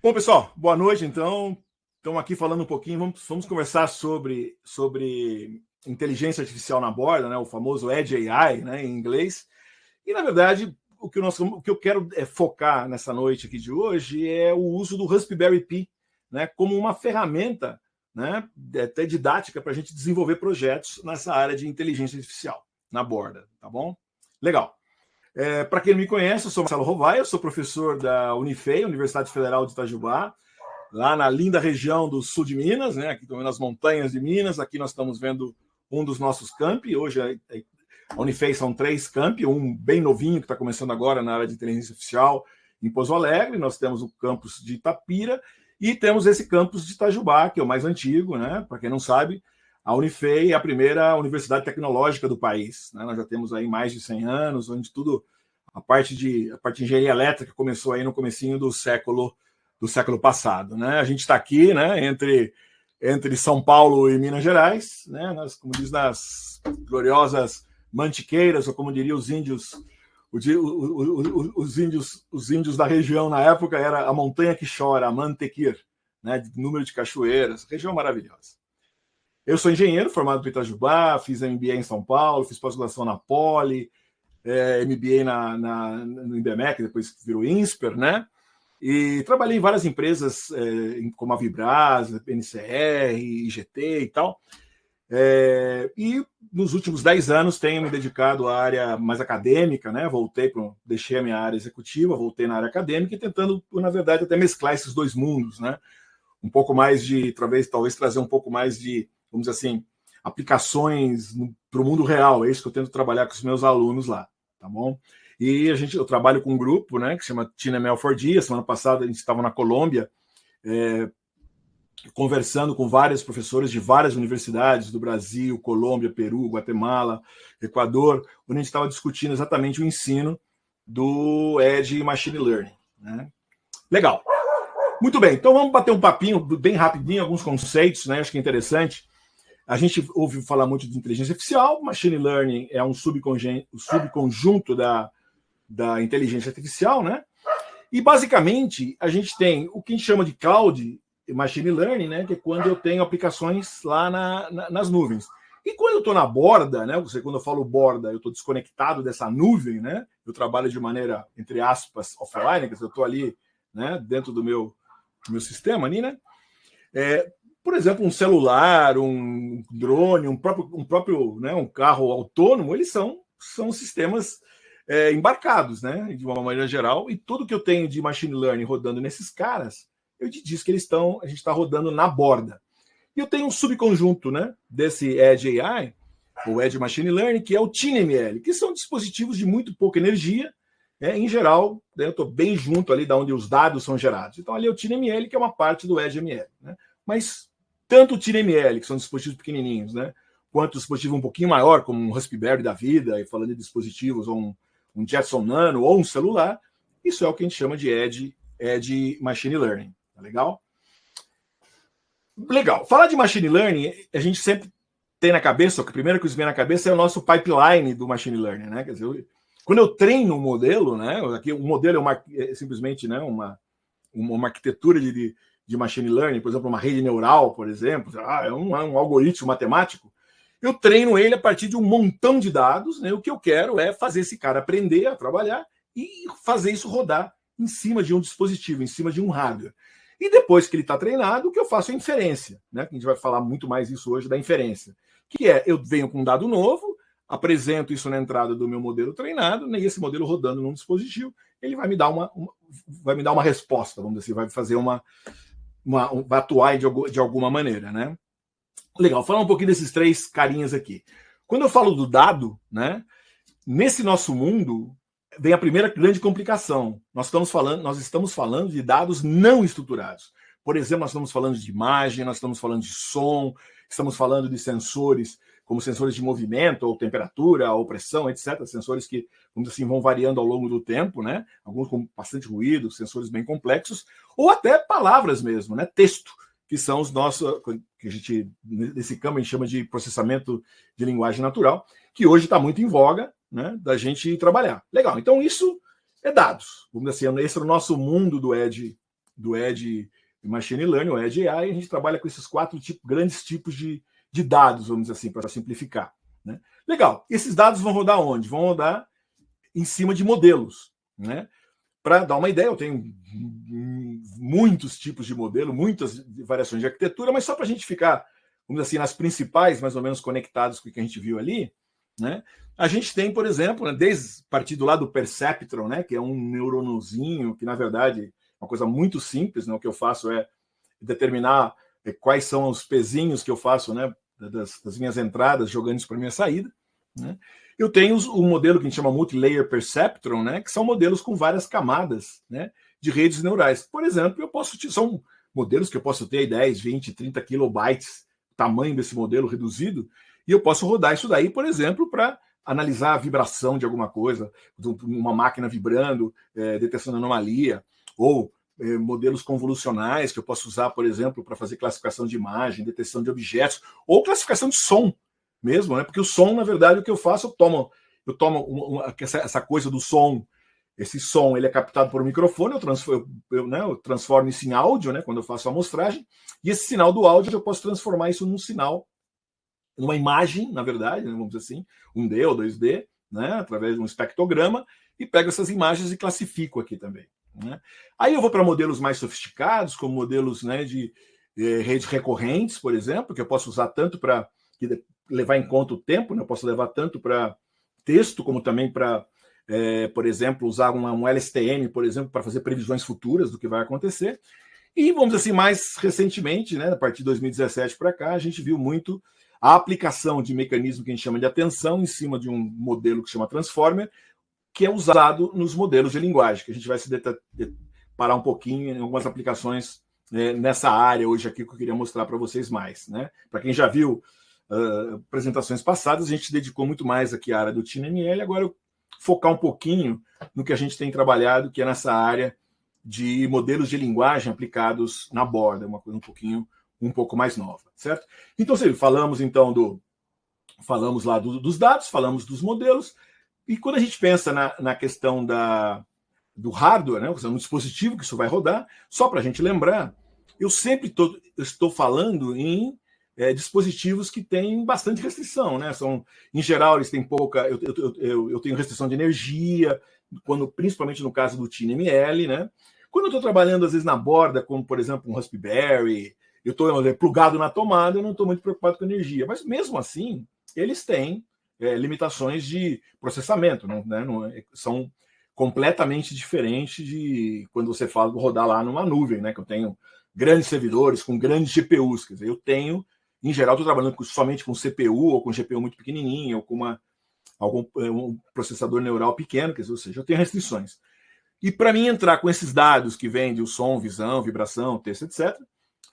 Bom, pessoal, boa noite, então. Estamos aqui falando um pouquinho, vamos conversar sobre inteligência artificial na borda, né, o famoso Edge AI, né, em inglês. E, na verdade, o que eu quero focar nessa noite aqui de hoje é o uso do Raspberry Pi, né, como uma ferramenta, né, até didática para a gente desenvolver projetos nessa área de inteligência artificial na borda, tá bom? Legal. Para quem não me conhece, eu sou Marcelo Rovai, eu sou professor da Unifei, Universidade Federal de Itajubá, lá na linda região do sul de Minas, né? Aqui nas montanhas de Minas. Aqui nós estamos vendo um dos nossos campi. Hoje a Unifei são 3 campi, um bem novinho que está começando agora na área de inteligência artificial em Pouso Alegre. Nós temos o campus de Itapira e temos esse campus de Itajubá, que é o mais antigo, né? Para quem não sabe, a Unifei é a primeira universidade tecnológica do país, né? Nós já temos aí mais de 100 anos, onde a parte de engenharia elétrica começou aí no comecinho do século passado, né? A gente está aqui, né, entre São Paulo e Minas Gerais, né? Como diz nas gloriosas Mantiqueiras, ou como diriam os índios, os índios da região na época, era a montanha que chora, a Mantequir, né? De número de cachoeiras, região maravilhosa. Eu sou engenheiro, formado por Itajubá, fiz MBA em São Paulo, fiz pós-graduação na Poli, MBA no IBMEC, depois virou INSPER, né? E trabalhei em várias empresas, como a Vibras, NCR, IGT e tal. E nos últimos 10 anos tenho me dedicado à área mais acadêmica, né? Deixei a minha área executiva, voltei na área acadêmica e tentando, na verdade, até mesclar esses dois mundos, né? Um pouco mais de, talvez trazer um pouco mais de, vamos dizer assim, aplicações para o mundo real. É isso que eu tento trabalhar com os meus alunos lá, tá bom? E eu trabalho com um grupo, né, que se chama TineMel4D. Semana passada a gente estava na Colômbia, conversando com vários professores de várias universidades do Brasil, Colômbia, Peru, Guatemala, Equador, onde a gente estava discutindo exatamente o ensino do Edge Machine Learning, né? Legal. Muito bem, então vamos bater um papinho bem rapidinho, alguns conceitos, né? Acho que é interessante. A gente ouve falar muito de inteligência artificial. Machine Learning é um subconjunto da inteligência artificial, né? E basicamente a gente tem o que a gente chama de cloud machine learning, né? Que é quando eu tenho aplicações lá nas nuvens. E quando eu estou na borda, né? Quando eu falo borda, eu estou desconectado dessa nuvem, né? Eu trabalho de maneira, entre aspas, offline, quer dizer, eu estou ali, né? Dentro do meu sistema ali, né? Por exemplo, um celular, um drone, um próprio, né? Um carro autônomo, eles são sistemas embarcados, né, de uma maneira geral, e tudo que eu tenho de machine learning rodando nesses caras, eu te disse que a gente está rodando na borda. E eu tenho um subconjunto, né, desse Edge AI, ou Edge Machine Learning, que é o TinyML, que são dispositivos de muito pouca energia, em geral, né, eu estou bem junto ali da onde os dados são gerados. Então ali é o TinyML, que é uma parte do Edge ML, né? Mas tanto o TinyML, que são dispositivos pequenininhos, né, quanto o dispositivo um pouquinho maior, como um Raspberry da vida, e falando de dispositivos, ou um Jetson Nano ou um celular, isso é o que a gente chama de Edge Machine Learning. Tá legal? Legal. Falar de Machine Learning, a gente sempre tem na cabeça, a primeira coisa que vem na cabeça é o nosso pipeline do Machine Learning, né? Quer dizer, quando eu treino um modelo, né? Aqui o modelo é simplesmente, né, uma arquitetura de Machine Learning, por exemplo, uma rede neural, por exemplo, é um algoritmo matemático. Eu treino ele a partir de um montão de dados, né? O que eu quero é fazer esse cara aprender a trabalhar e fazer isso rodar em cima de um dispositivo, em cima de um hardware. E depois que ele está treinado, o que eu faço é inferência, né? A gente vai falar muito mais isso hoje da inferência, que é eu venho com um dado novo, apresento isso na entrada do meu modelo treinado, né? E esse modelo rodando num dispositivo, ele vai me dar uma resposta, vamos dizer assim, vai fazer vai atuar de alguma maneira, né? Legal, falar um pouquinho desses 3 carinhas aqui. Quando eu falo do dado, né, nesse nosso mundo, vem a primeira grande complicação. Nós estamos falando de dados não estruturados. Por exemplo, nós estamos falando de imagem, nós estamos falando de som, estamos falando de sensores, como sensores de movimento, ou temperatura, ou pressão, etc. Sensores que, vamos dizer assim, vão variando ao longo do tempo, né? Alguns com bastante ruído, sensores bem complexos, ou até palavras mesmo, né? Texto, que são os nossos, que a gente, nesse campo, a gente chama de processamento de linguagem natural, que hoje está muito em voga, né, da gente trabalhar. Legal, então isso é dados. Vamos dizer assim, esse é o nosso mundo do Edge do Edge Machine Learning, o Edge AI, a gente trabalha com esses 4 grandes tipos de dados, vamos dizer assim, para simplificar. Né? Legal. Esses dados vão rodar onde? Vão rodar em cima de modelos. Né? Para dar uma ideia, eu tenho muitos tipos de modelo, muitas variações de arquitetura, mas só para a gente ficar, vamos dizer assim, nas principais, mais ou menos conectados com o que a gente viu ali, né? A gente tem, por exemplo, né, desde partir do lado do Perceptron, né, que é um neuronozinho, que na verdade é uma coisa muito simples, né? O que eu faço é determinar quais são os pezinhos que eu faço, né, das minhas entradas, jogando isso para minha saída. Né? Eu tenho o modelo que a gente chama Multilayer Perceptron, né, que são modelos com várias camadas, né, de redes neurais. Por exemplo, são modelos que eu posso ter 10, 20, 30 kilobytes, tamanho desse modelo reduzido, e eu posso rodar isso daí, por exemplo, para analisar a vibração de alguma coisa, uma máquina vibrando, detecção de anomalia, ou modelos convolucionais que eu posso usar, por exemplo, para fazer classificação de imagem, detecção de objetos, ou classificação de som mesmo, né? Porque o som, na verdade, o que eu faço, eu tomo essa coisa do som, esse som ele é captado por um microfone, eu transformo isso em áudio, né, quando eu faço a amostragem, e esse sinal do áudio eu posso transformar isso num sinal, numa imagem, na verdade, né, vamos dizer assim, 1D ou 2D, né, através de um espectrograma, e pego essas imagens e classifico aqui também. Né? Aí eu vou para modelos mais sofisticados, como modelos, né, de redes recorrentes, por exemplo, que eu posso usar tanto para levar em conta o tempo, né, eu posso levar tanto para texto, como também para, por exemplo, usar um LSTM, por exemplo, para fazer previsões futuras do que vai acontecer. E, vamos dizer assim, mais recentemente, né, a partir de 2017 para cá, a gente viu muito a aplicação de mecanismo que a gente chama de atenção em cima de um modelo que chama Transformer, que é usado nos modelos de linguagem, que a gente vai se parar um pouquinho em algumas aplicações nessa área hoje aqui que eu queria mostrar para vocês mais. Né? Para quem já viu apresentações passadas, a gente dedicou muito mais aqui à área do TinyML, agora eu focar um pouquinho no que a gente tem trabalhado, que é nessa área de modelos de linguagem aplicados na borda, uma coisa um pouco mais nova, certo? Então, falamos lá dos dados, falamos dos modelos, e quando a gente pensa na questão do hardware, né, no dispositivo que isso vai rodar, só para a gente lembrar, eu sempre estou falando em dispositivos que têm bastante restrição, né? Em geral, eles têm pouca. Eu tenho restrição de energia, principalmente no caso do TinyML, né? Quando eu estou trabalhando, às vezes, na borda, como, por exemplo, um Raspberry, eu estou plugado na tomada, eu não estou muito preocupado com energia. Mas, mesmo assim, eles têm limitações de processamento, né? São completamente diferentes de quando você fala de rodar lá numa nuvem, né? Que eu tenho grandes servidores com grandes GPUs. Quer dizer, eu tenho, em geral, estou trabalhando somente com CPU ou com GPU muito pequenininha ou com um processador neural pequeno, quer dizer, ou seja, eu tenho restrições. E para mim entrar com esses dados que vêm de som, visão, vibração, texto, etc.,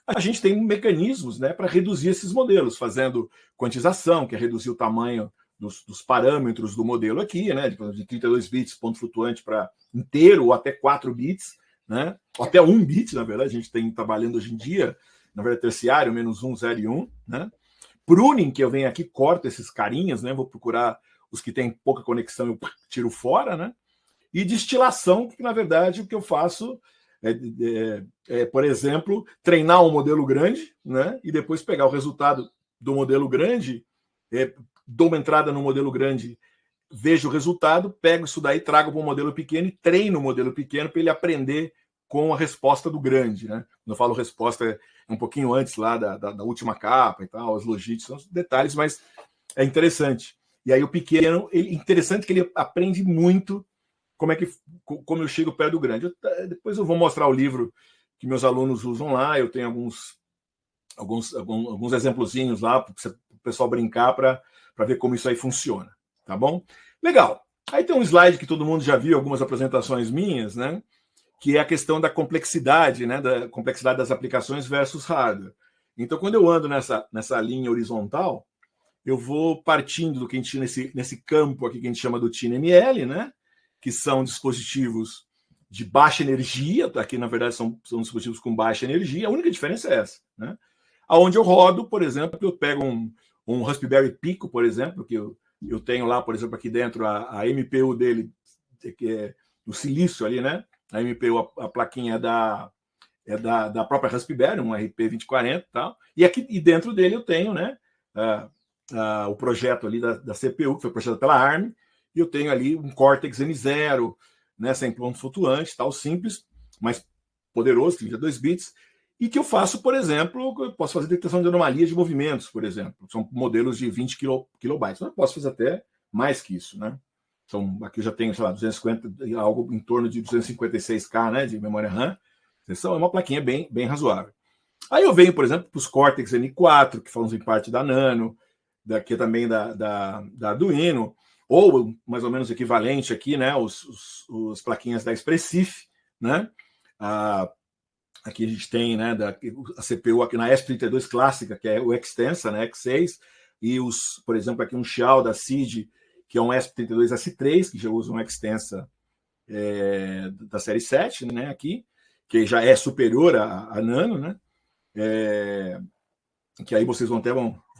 a gente tem mecanismos, né, para reduzir esses modelos, fazendo quantização, que é reduzir o tamanho dos parâmetros do modelo aqui, né, de 32 bits, ponto flutuante, para inteiro, ou até 4 bits, né, ou até 1 bit, na verdade, a gente tem trabalhando hoje em dia, na verdade, terciário, -1, 0 e 1. Né? Pruning, que eu venho aqui, corto esses carinhas, né, vou procurar os que têm pouca conexão, eu tiro fora, né? E destilação, que na verdade o que eu faço por exemplo, treinar um modelo grande, né? E depois pegar o resultado do modelo grande, dou uma entrada no modelo grande, vejo o resultado, pego isso daí, trago para um modelo pequeno e treino o modelo pequeno para ele aprender com a resposta do grande. Né? Quando eu falo resposta, é um pouquinho antes lá da última capa e tal, os logits, são os detalhes, mas é interessante. E aí o pequeno, interessante que ele aprende muito como eu chego perto do grande. Depois eu vou mostrar o livro que meus alunos usam lá, eu tenho alguns exemplozinhos lá para o pessoal brincar para ver como isso aí funciona, tá bom? Legal. Aí tem um slide que todo mundo já viu, algumas apresentações minhas, né? Que é a questão da complexidade, né? Da complexidade das aplicações versus hardware. Então, quando eu ando nessa linha horizontal, eu vou partindo do que a gente nesse campo aqui que a gente chama do TinyML, né? Que são dispositivos de baixa energia, aqui na verdade são dispositivos com baixa energia, a única diferença é essa, né? Onde eu rodo, por exemplo, eu pego um Raspberry Pico, por exemplo, que eu tenho lá, por exemplo, aqui dentro a MPU dele, que é o silício ali, né? A MPU, a plaquinha é da própria Raspberry, um RP2040 e tal. E dentro dele eu tenho, né, o projeto ali da CPU, que foi projetado pela ARM, e eu tenho ali um Cortex M0, né, sem ponto flutuante, tal, simples, mas poderoso, 32 bits, e que eu faço, por exemplo, eu posso fazer detecção de anomalias de movimentos, por exemplo. São modelos de 20 kilobytes. Eu posso fazer até mais que isso, né? Então, aqui eu já tenho, sei lá, 250, algo em torno de 256K, né, de memória RAM. Então, é uma plaquinha bem razoável. Aí eu venho, por exemplo, para os Cortex M4, que fazem parte da Nano, daqui também da Arduino, ou mais ou menos equivalente aqui, né, os plaquinhas da Expressif, né? Aqui a gente tem, né, a CPU aqui na S32 clássica, que é o Extensa, né, X6, e por exemplo, aqui um Xiao da CID, que é um S32S3, que já usa um Extensa da série 7, né, aqui, que já é superior a Nano, né, que aí vocês vão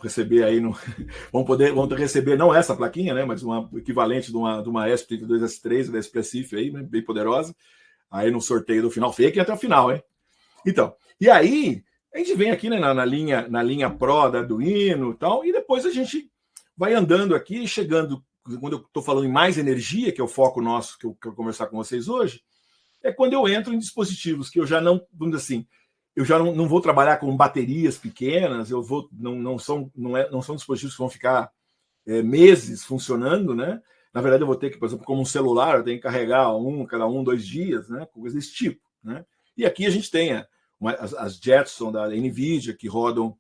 receber aí, vão receber não essa plaquinha, né, mas o equivalente de uma S32S3 da Expressif aí, né, bem poderosa, aí no sorteio do final, fica até o final, hein? Então, e aí a gente vem aqui, né, na linha Pro da Arduino e tal, e depois a gente vai andando aqui, chegando, quando eu estou falando em mais energia, que é o foco nosso que eu quero conversar com vocês hoje, é quando eu entro em dispositivos que eu já não, vamos dizer assim, eu já não vou trabalhar com baterias pequenas, não são dispositivos que vão ficar meses funcionando, né? Na verdade, eu vou ter que, por exemplo, como um celular, eu tenho que carregar cada 2 dias, né? Coisas desse tipo, né? E aqui a gente tem as Jetson da NVIDIA, que rodam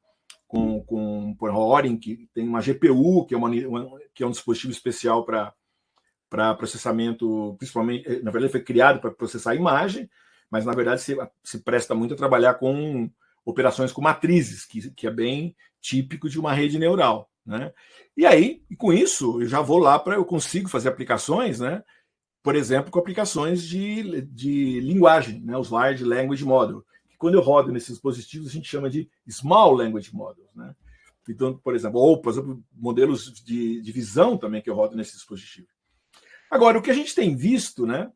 com Orin, que tem uma GPU, que é um dispositivo especial para processamento, principalmente, na verdade, foi criado para processar a imagem, mas, na verdade, se presta muito a trabalhar com operações com matrizes, que é bem típico de uma rede neural, né? E aí, com isso, eu já vou lá eu consigo fazer aplicações, né? Por exemplo, com aplicações de linguagem, né? Os Large Language Model. Quando eu rodo nesses dispositivos, a gente chama de Small Language Models, né? Então, por exemplo, modelos de visão também que eu rodo nesses dispositivos. Agora, o que a gente tem visto, né?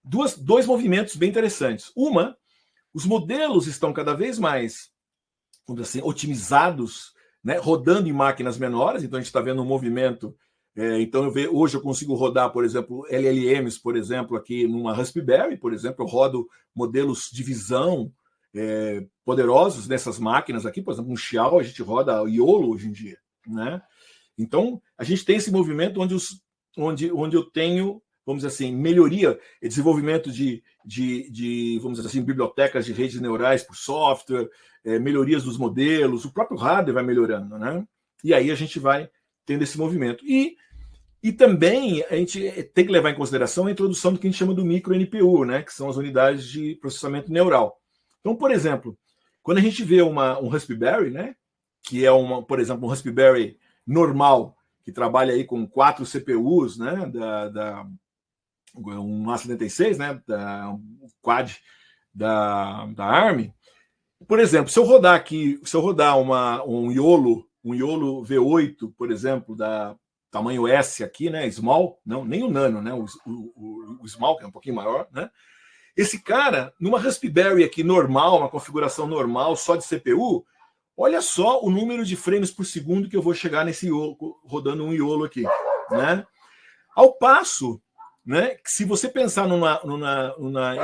Dois movimentos bem interessantes. Os modelos estão cada vez mais, vamos dizer assim, otimizados, né? Rodando em máquinas menores, então a gente está vendo um movimento. Então, hoje eu consigo rodar, por exemplo, LLMs, por exemplo, aqui numa Raspberry, por exemplo, eu rodo modelos de visão poderosos nessas máquinas aqui, por exemplo, um Xiao, a gente roda o YOLO hoje em dia, né? Então, a gente tem esse movimento onde eu tenho, vamos dizer assim, melhoria, desenvolvimento de vamos dizer assim, bibliotecas de redes neurais por software, melhorias dos modelos, o próprio hardware vai melhorando, né? E aí a gente vai tendo esse movimento. E também a gente tem que levar em consideração a introdução do que a gente chama do micro NPU, né? Que são as unidades de processamento neural. Então, por exemplo, quando a gente vê um Raspberry, né? Que é por exemplo, um Raspberry normal, que trabalha aí com 4 CPUs, né? Um A76, né? Um quad da ARM. Por exemplo, se eu rodar um YOLO V8, por exemplo, da tamanho S aqui, né? Small, não, nem o Nano, né? O Small, que é um pouquinho maior, né? Esse cara, numa Raspberry aqui normal, uma configuração normal, só de CPU, olha só o número de frames por segundo que eu vou chegar nesse YOLO, rodando um YOLO aqui, né? Ao passo, né, que se você pensar numa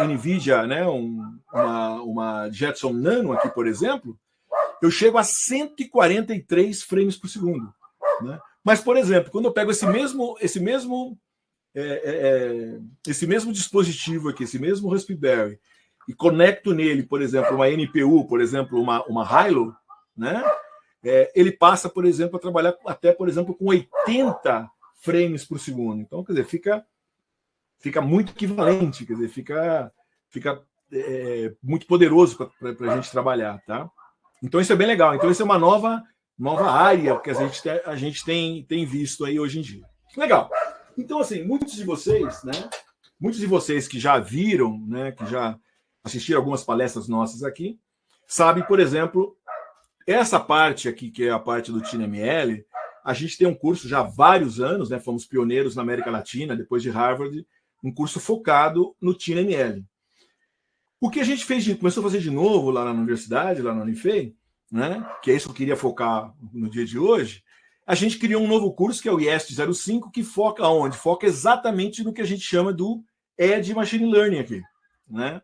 NVIDIA, né, uma Jetson Nano aqui, por exemplo, eu chego a 143 frames por segundo, né? Mas, por exemplo, quando eu pego esse mesmo dispositivo aqui, esse mesmo Raspberry, e conecto nele, por exemplo, uma NPU, por exemplo, uma Hilo, né? Ele passa, por exemplo, a trabalhar até, por exemplo, com 80 frames por segundo. Então, quer dizer, fica muito equivalente, quer dizer, fica muito poderoso para a gente trabalhar, tá? Então, isso é bem legal. Então, isso é uma nova área que a gente tem visto aí hoje em dia. Legal. Então, assim, muitos de vocês que já viram, né, que já assistiram algumas palestras nossas aqui, sabem, por exemplo, essa parte aqui, que é a parte do TinyML, a gente tem um curso já há vários anos, né, fomos pioneiros na América Latina, depois de Harvard, um curso focado no TinyML. O que a gente começou a fazer de novo lá na universidade, lá na Unifei, né, que é isso que eu queria focar no dia de hoje, a gente criou um novo curso, que é o IEST 05, que foca onde? Foca exatamente no que a gente chama do Edge Machine Learning aqui. Né?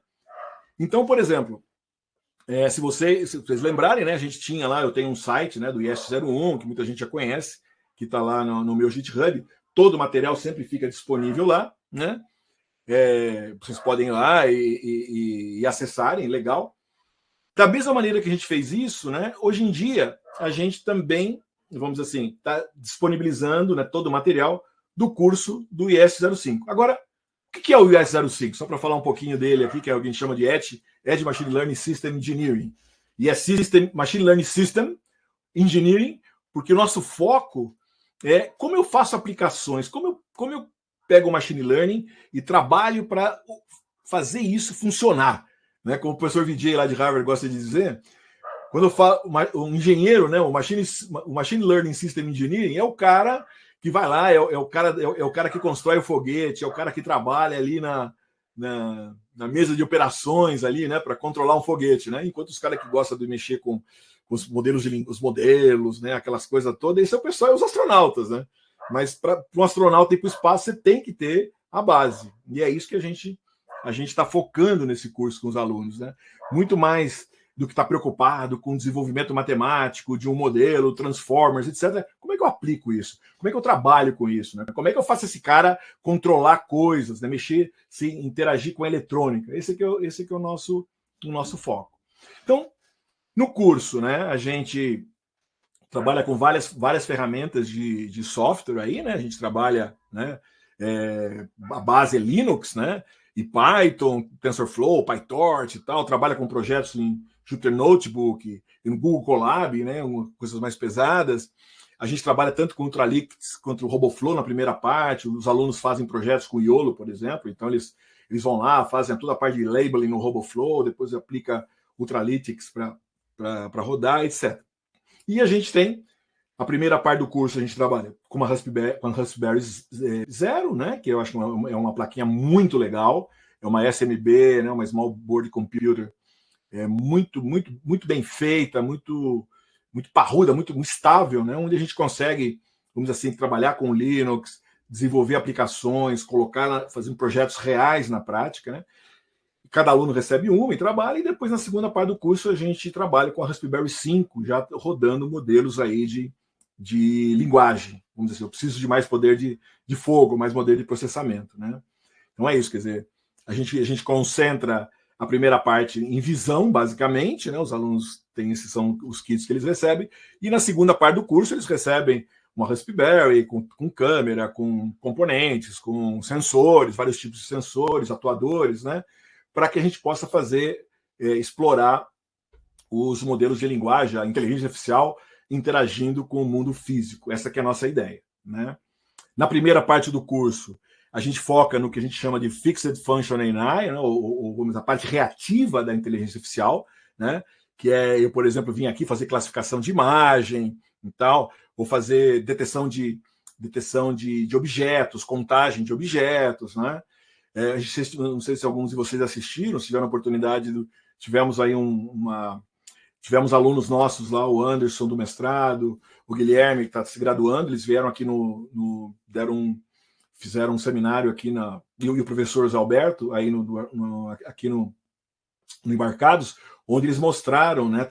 Então, por exemplo, se vocês lembrarem, né, a gente tinha lá, eu tenho um site, né, do IEST 01, que muita gente já conhece, que está lá no meu GitHub, todo o material sempre fica disponível lá, né? Vocês podem ir lá e acessarem, legal. Da mesma maneira que a gente fez isso, né, hoje em dia a gente também, vamos dizer assim, está disponibilizando, né, todo o material do curso do IEST 05. Agora, o que é o IEST 05? Só para falar um pouquinho dele aqui, que é o que a gente chama de Edge Machine Learning System Engineering. E é Machine Learning System Engineering, porque o nosso foco é como eu faço aplicações, como eu pego o Machine Learning e trabalho para fazer isso funcionar. Né? Como o professor Vijay lá de Harvard gosta de dizer, quando eu falo um engenheiro, né, o Machine Learning System Engineering é o cara que vai lá, é o cara que constrói o foguete, é o cara que trabalha ali na mesa de operações ali, né, para controlar um foguete, né? Enquanto os caras que gostam de mexer com os modelos, né, aquelas coisas todas, esse é o pessoal, é os astronautas, né? Mas para um astronauta ir para o espaço, você tem que ter a base. E é isso que a gente está focando nesse curso com os alunos, né? Muito mais do que está preocupado com o desenvolvimento matemático de um modelo, transformers, etc. Como é que eu aplico isso? Como é que eu trabalho com isso? Né? Como é que eu faço esse cara controlar coisas, né? Mexer, se interagir com a eletrônica? Esse aqui é o nosso foco. Então, no curso, né, a gente trabalha com várias ferramentas de software aí, né? A gente trabalha, né? A base é Linux, né? E Python, TensorFlow, PyTorch e tal. Trabalha com projetos em Jupyter Notebook, e no Google Colab, né? Coisas mais pesadas. A gente trabalha tanto com Ultralytics quanto o RoboFlow na primeira parte. Os alunos fazem projetos com o YOLO, por exemplo. Então, eles vão lá, fazem toda a parte de labeling no RoboFlow, depois aplica Ultralytics para rodar, etc. E a gente tem a primeira parte do curso, a gente trabalha com a Raspberry Zero, né, que eu acho que é uma plaquinha muito legal, é uma SMB, né, uma Small Board Computer, muito bem feita, muito parruda, muito estável, né, onde a gente consegue, vamos dizer assim, trabalhar com Linux, desenvolver aplicações, fazendo projetos reais na prática, né. Cada aluno recebe uma e trabalha, e depois na segunda parte do curso a gente trabalha com a Raspberry 5, já rodando modelos aí de linguagem. Vamos dizer assim, eu preciso de mais poder de fogo, mais poder de processamento. Né? Então é isso, quer dizer, a gente concentra a primeira parte em visão, basicamente, né? Os alunos esses são os kits que eles recebem, e na segunda parte do curso eles recebem uma Raspberry com câmera, com componentes, com sensores, vários tipos de sensores, atuadores, né? Para que a gente possa explorar os modelos de linguagem, a inteligência artificial, interagindo com o mundo físico. Essa que é a nossa ideia. Né? Na primeira parte do curso, a gente foca no que a gente chama de Fixed Function AI, né? ou a parte reativa da inteligência artificial, né? Que é, eu, por exemplo, vim aqui fazer classificação de imagem e tal, ou fazer detecção de objetos, contagem de objetos, né? Não sei se alguns de vocês assistiram, se tiveram a oportunidade, tivemos aí tivemos alunos nossos lá, o Anderson do mestrado, o Guilherme que está se graduando, eles vieram aqui fizeram um seminário aqui e o professor Alberto aí aqui no Embarcados, onde eles mostraram, né,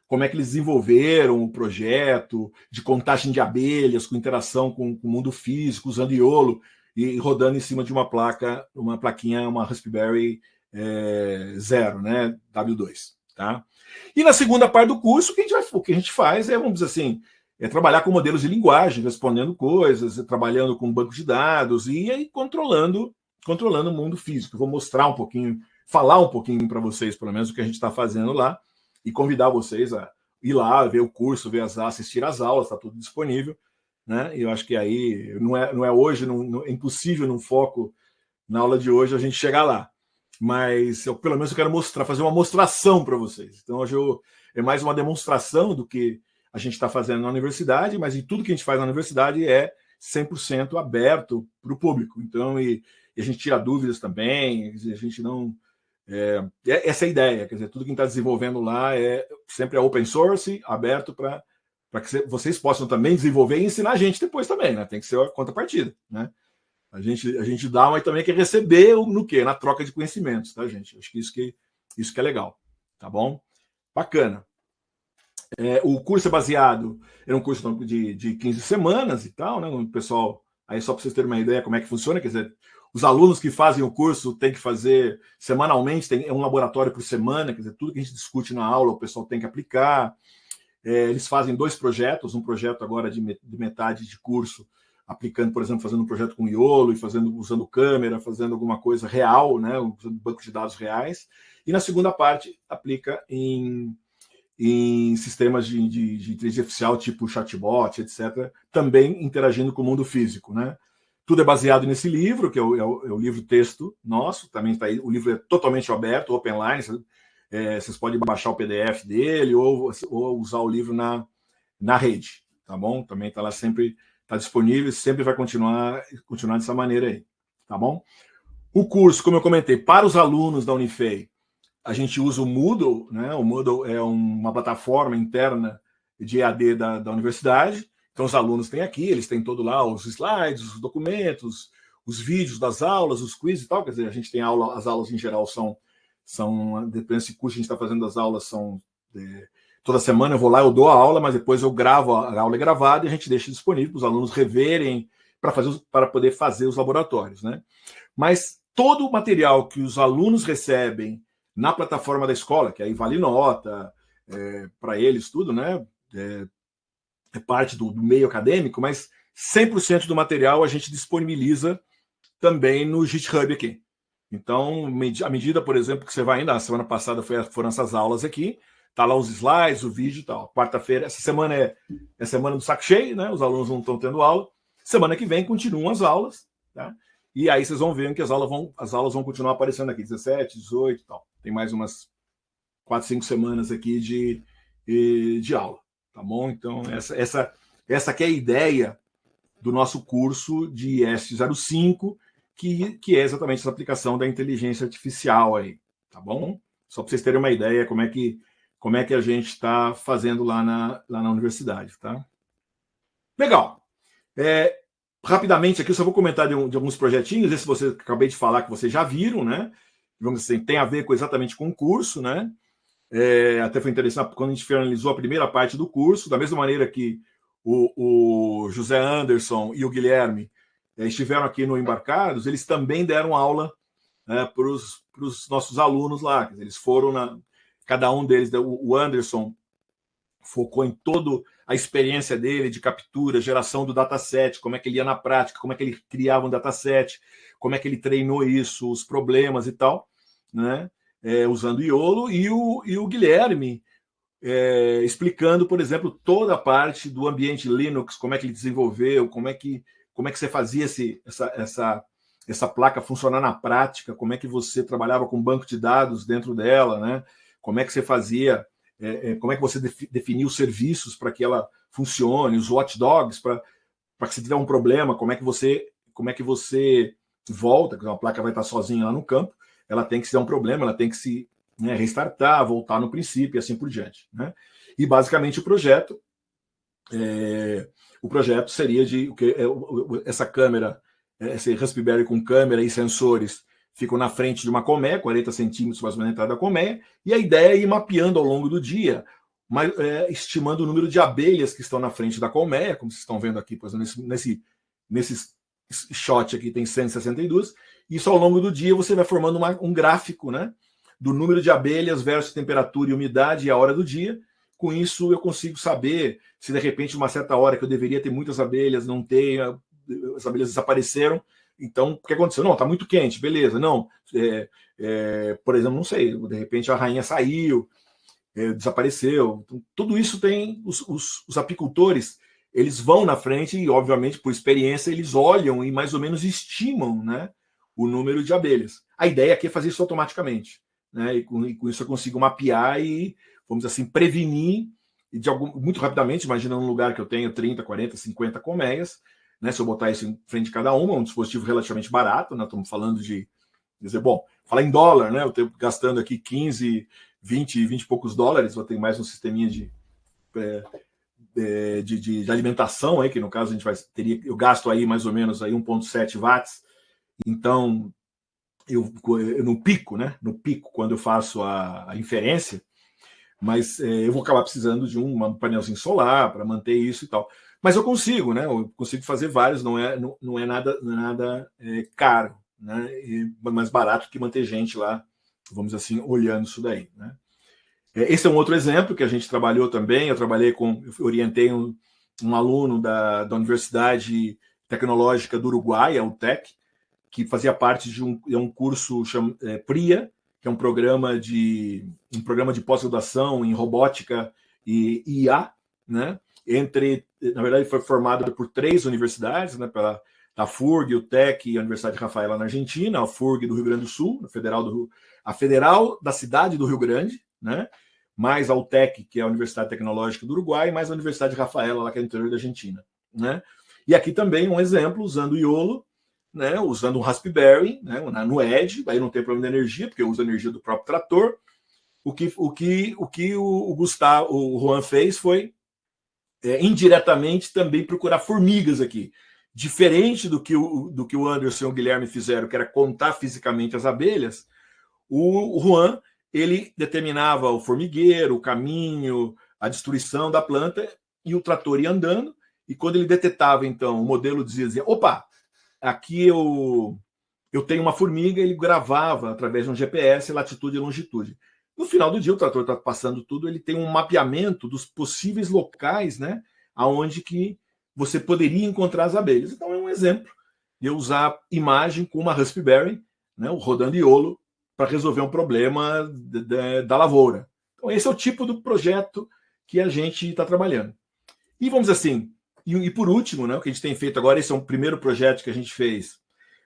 como é que eles desenvolveram o projeto de contagem de abelhas, com interação com o mundo físico, usando YOLO, e rodando em cima de uma plaquinha, uma Raspberry Zero, né, W2, tá? E na segunda parte do curso, o que a gente faz vamos dizer assim, trabalhar com modelos de linguagem, respondendo coisas, trabalhando com banco de dados e aí controlando o mundo físico. Vou mostrar um pouquinho, falar um pouquinho para vocês, pelo menos, o que a gente está fazendo lá, e convidar vocês a ir lá, ver o curso, assistir às aulas, está tudo disponível. Né? E eu acho que aí não é hoje, é impossível num foco na aula de hoje a gente chegar lá. Mas pelo menos eu quero fazer uma mostração para vocês. Então hoje é mais uma demonstração do que a gente está fazendo na universidade, mas em tudo que a gente faz na universidade é 100% aberto para o público. Então, e a gente tira dúvidas também, a gente não Essa é a ideia, quer dizer, tudo que está desenvolvendo lá sempre é open source, aberto para que vocês possam também desenvolver e ensinar a gente depois também, né? Tem que ser a contrapartida, né? A gente dá, mas também quer receber no quê? Na troca de conhecimentos, tá, gente? Acho que isso que é legal, tá bom? Bacana. O curso é baseado, é um curso de 15 semanas e tal, né? O pessoal, aí só para vocês terem uma ideia como é que funciona, quer dizer, os alunos que fazem o curso têm que fazer semanalmente, é um laboratório por semana, quer dizer, tudo que a gente discute na aula o pessoal tem que aplicar. Eles fazem 2 projetos, um projeto agora de metade de curso, aplicando, por exemplo, fazendo um projeto com Iolo e usando câmera, fazendo alguma coisa real, né? Usando bancos de dados reais. E na segunda parte, aplica em sistemas de inteligência artificial, tipo chatbot, etc., também interagindo com o mundo físico, né? Tudo é baseado nesse livro, que é o livro texto nosso, também está aí. O livro é totalmente aberto, openline, vocês podem baixar o PDF dele ou usar o livro na rede, tá bom? Também está lá sempre, está disponível e sempre vai continuar dessa maneira aí, tá bom? O curso, como eu comentei, para os alunos da Unifei, a gente usa o Moodle, né? O Moodle é uma plataforma interna de EAD da universidade. Então, os alunos têm aqui, eles têm todo lá os slides, os documentos, os vídeos das aulas, os quizzes e tal. Quer dizer, a gente tem as aulas em geral são dependendo desse curso que a gente está fazendo, as aulas são toda semana eu vou lá, eu dou a aula, mas depois eu gravo, a aula é gravada e a gente deixa disponível para os alunos reverem para poder fazer os laboratórios, né? Mas todo o material que os alunos recebem na plataforma da escola, que aí vale nota para eles tudo, né? É parte do meio acadêmico, mas 100% do material a gente disponibiliza também no GitHub aqui. Então, à medida, por exemplo, que você vai indo, a semana passada foram essas aulas aqui, tá lá os slides, o vídeo e tal. Quarta-feira, essa semana é semana do saco cheio, né? Os alunos não estão tendo aula. Semana que vem continuam as aulas, tá? E aí vocês vão ver que as aulas vão continuar aparecendo aqui, 17, 18 e tal. Tem mais umas 4, 5 semanas aqui de aula, tá bom? Então, essa que é a ideia do nosso curso de ES05, que é exatamente essa aplicação da inteligência artificial aí, tá bom? Só para vocês terem uma ideia como é que a gente está fazendo lá na universidade, tá? Legal. Rapidamente aqui, eu só vou comentar de alguns projetinhos, esse você acabei de falar que vocês já viram, né? Vamos dizer assim, tem a ver exatamente com o curso, né? Até foi interessante quando a gente finalizou a primeira parte do curso, da mesma maneira que o José Anderson e o Guilherme estiveram aqui no Embarcados, eles também deram aula para os nossos alunos lá. Eles foram cada um deles, o Anderson focou em toda a experiência dele de captura, geração do dataset, como é que ele ia na prática, como é que ele criava um dataset, como é que ele treinou isso, os problemas e tal, né? Usando Iolo, e o Guilherme explicando, por exemplo, toda a parte do ambiente Linux, como é que ele desenvolveu, como é que você fazia essa placa funcionar na prática, como é que você trabalhava com banco de dados dentro dela, né? Como é que você fazia, como é que você definia os serviços para que ela funcione, os watchdogs, para que se tiver um problema, como é que você volta, porque uma placa vai estar sozinha lá no campo, ela tem que se dar um problema, ela tem que se restartar, voltar no princípio e assim por diante, né? E basicamente o projeto seria essa câmera, esse Raspberry com câmera e sensores ficam na frente de uma colmeia, 40 centímetros mais ou menos na entrada da colmeia, e a ideia é ir mapeando ao longo do dia, estimando o número de abelhas que estão na frente da colmeia, como vocês estão vendo aqui, por exemplo, nesse shot aqui tem 162, e isso ao longo do dia você vai formando um gráfico, né, do número de abelhas versus temperatura e umidade e a hora do dia. Com isso eu consigo saber se de repente uma certa hora que eu deveria ter muitas abelhas, não tenho, as abelhas desapareceram. Então, o que aconteceu? Não, está muito quente, beleza. Não, por exemplo, não sei, de repente a rainha saiu, desapareceu. Então, tudo isso tem os apicultores, eles vão na frente e, obviamente, por experiência, eles olham e mais ou menos estimam, né, o número de abelhas. A ideia aqui é fazer isso automaticamente, né? E com isso eu consigo mapear e, vamos dizer assim, prevenir muito rapidamente. Imagina um lugar que eu tenho 30, 40, 50 colmeias, né? Se eu botar isso em frente de cada uma, um dispositivo relativamente barato, né? Estamos falando de dizer, bom, falar em dólar, né? Eu estou gastando aqui 15, 20 e poucos dólares, eu tenho mais um sisteminha de alimentação aí, que no caso a gente eu gasto aí mais ou menos aí 1,7 watts. Então, eu no pico, né? No pico, quando eu faço a inferência, mas eu vou acabar precisando de um painelzinho solar para manter isso e tal. Mas eu consigo, né? Eu consigo fazer vários, não é nada caro, né? E mais barato que manter gente lá, vamos dizer assim, olhando isso daí, né? Esse é um outro exemplo que a gente trabalhou também. Eu orientei um aluno da Universidade Tecnológica do Uruguai, a UTEC, que fazia parte de um curso PRIA, que é um programa de pós-graduação em robótica e IA, né? Na verdade, foi formado por 3 universidades, né? A FURG, o TEC e a Universidade de Rafaela na Argentina, a FURG do Rio Grande do Sul, a Federal da cidade do Rio Grande, né? Mais a UTEC, que é a Universidade Tecnológica do Uruguai, mais a Universidade de Rafaela, lá que é no interior da Argentina, né? E aqui também um exemplo, usando o IOLO, né, usando um Raspberry, né, no Edge, aí não tem problema de energia, porque eu uso a energia do próprio trator. O que o Gustavo, o Juan fez foi indiretamente também procurar formigas aqui. Diferente do que o Anderson e o Guilherme fizeram, que era contar fisicamente as abelhas, o Juan, ele determinava o formigueiro, o caminho, a destruição da planta, e o trator ia andando, e quando ele detetava, então, o modelo dizia, opa, aqui eu tenho uma formiga, ele gravava através de um GPS latitude e longitude. No final do dia, o trator está passando tudo, ele tem um mapeamento dos possíveis locais, né, aonde que você poderia encontrar as abelhas. Então é um exemplo de eu usar imagem com uma Raspberry, né, rodando IOLO, para resolver um problema da lavoura. Então esse é o tipo do projeto que a gente está trabalhando. E vamos dizer assim, e por último, né, o que a gente tem feito agora, esse é um primeiro projeto que a gente fez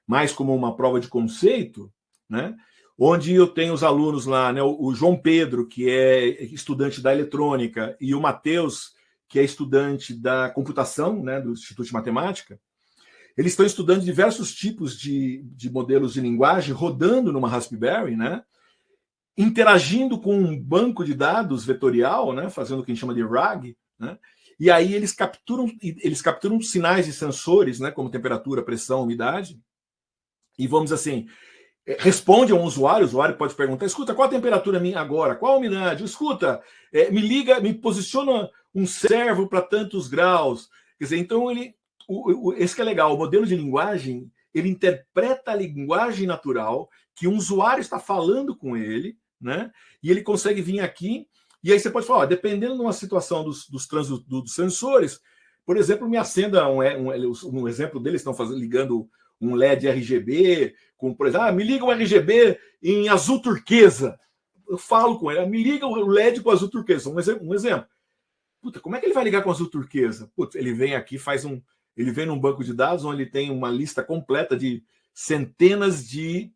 mais como uma prova de conceito, né, onde eu tenho os alunos lá, né, o João Pedro, que é estudante da eletrônica, e o Matheus, que é estudante da computação, né, do Instituto de Matemática. Eles estão estudando diversos tipos de modelos de linguagem, rodando numa Raspberry, né, interagindo com um banco de dados vetorial, né, fazendo o que a gente chama de RAG, né, e aí eles capturam sinais de sensores, né, como temperatura, pressão, umidade, e vamos assim, responde a um usuário, o usuário pode perguntar, escuta, qual a temperatura minha agora? Qual a umidade? Escuta, me liga, me posiciona um servo para tantos graus. Quer dizer, então esse que é legal, o modelo de linguagem, ele interpreta a linguagem natural que um usuário está falando com ele, né? E ele consegue vir aqui, e aí você pode falar, dependendo de uma situação dos sensores, por exemplo, me acenda um exemplo deles, estão ligando um LED RGB, por exemplo, me liga um RGB em azul turquesa. Eu falo com ele, me liga o LED com azul turquesa. Um exemplo. Puta, como é que ele vai ligar com azul turquesa? Puta, ele vem aqui, ele vem num banco de dados onde ele tem uma lista completa de centenas de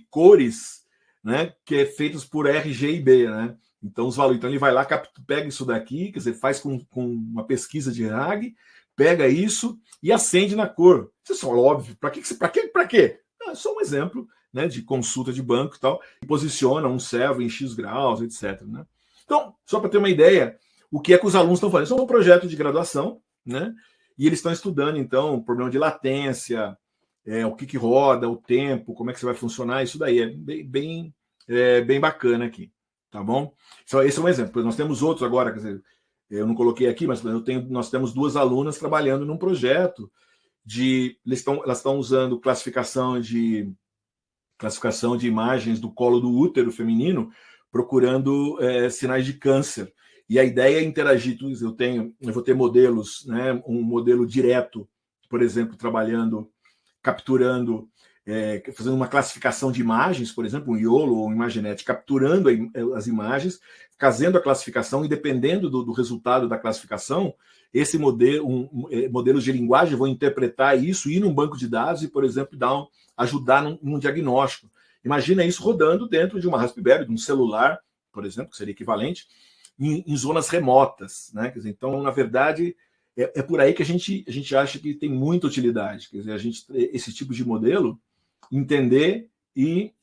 cores, né, que é feitos por RGB, né? Então ele vai lá, pega isso daqui, quer dizer, faz com uma pesquisa de RAG, pega isso e acende na cor. Isso é só óbvio. Para quê? É só um exemplo, né, de consulta de banco e tal, e posiciona um servo em X graus, etc. Né? Então, só para ter uma ideia, o que é que os alunos estão fazendo? Isso é um projeto de graduação, né? E eles estão estudando, então, o problema de latência, o que roda, o tempo, como é que você vai funcionar, isso daí é bem bacana aqui, tá bom? Então, esse é um exemplo. Nós temos outros agora, quer dizer, eu não coloquei aqui, mas nós temos 2 alunas trabalhando num projeto elas estão usando classificação de imagens do colo do útero feminino, procurando sinais de câncer. E a ideia é interagir. Eu vou ter modelos, né, um modelo direto, por exemplo, capturando, fazendo uma classificação de imagens, por exemplo, um IOLO ou um Imagenet, capturando as imagens, fazendo a classificação, e dependendo do resultado da classificação, esse modelos de linguagem vão interpretar isso, ir num banco de dados e, por exemplo, ajudar num diagnóstico. Imagina isso rodando dentro de uma Raspberry, de um celular, por exemplo, que seria equivalente, em zonas remotas, né? Quer dizer, então, na verdade, é por aí que a gente acha que tem muita utilidade. Quer dizer, esse tipo de modelo, entender e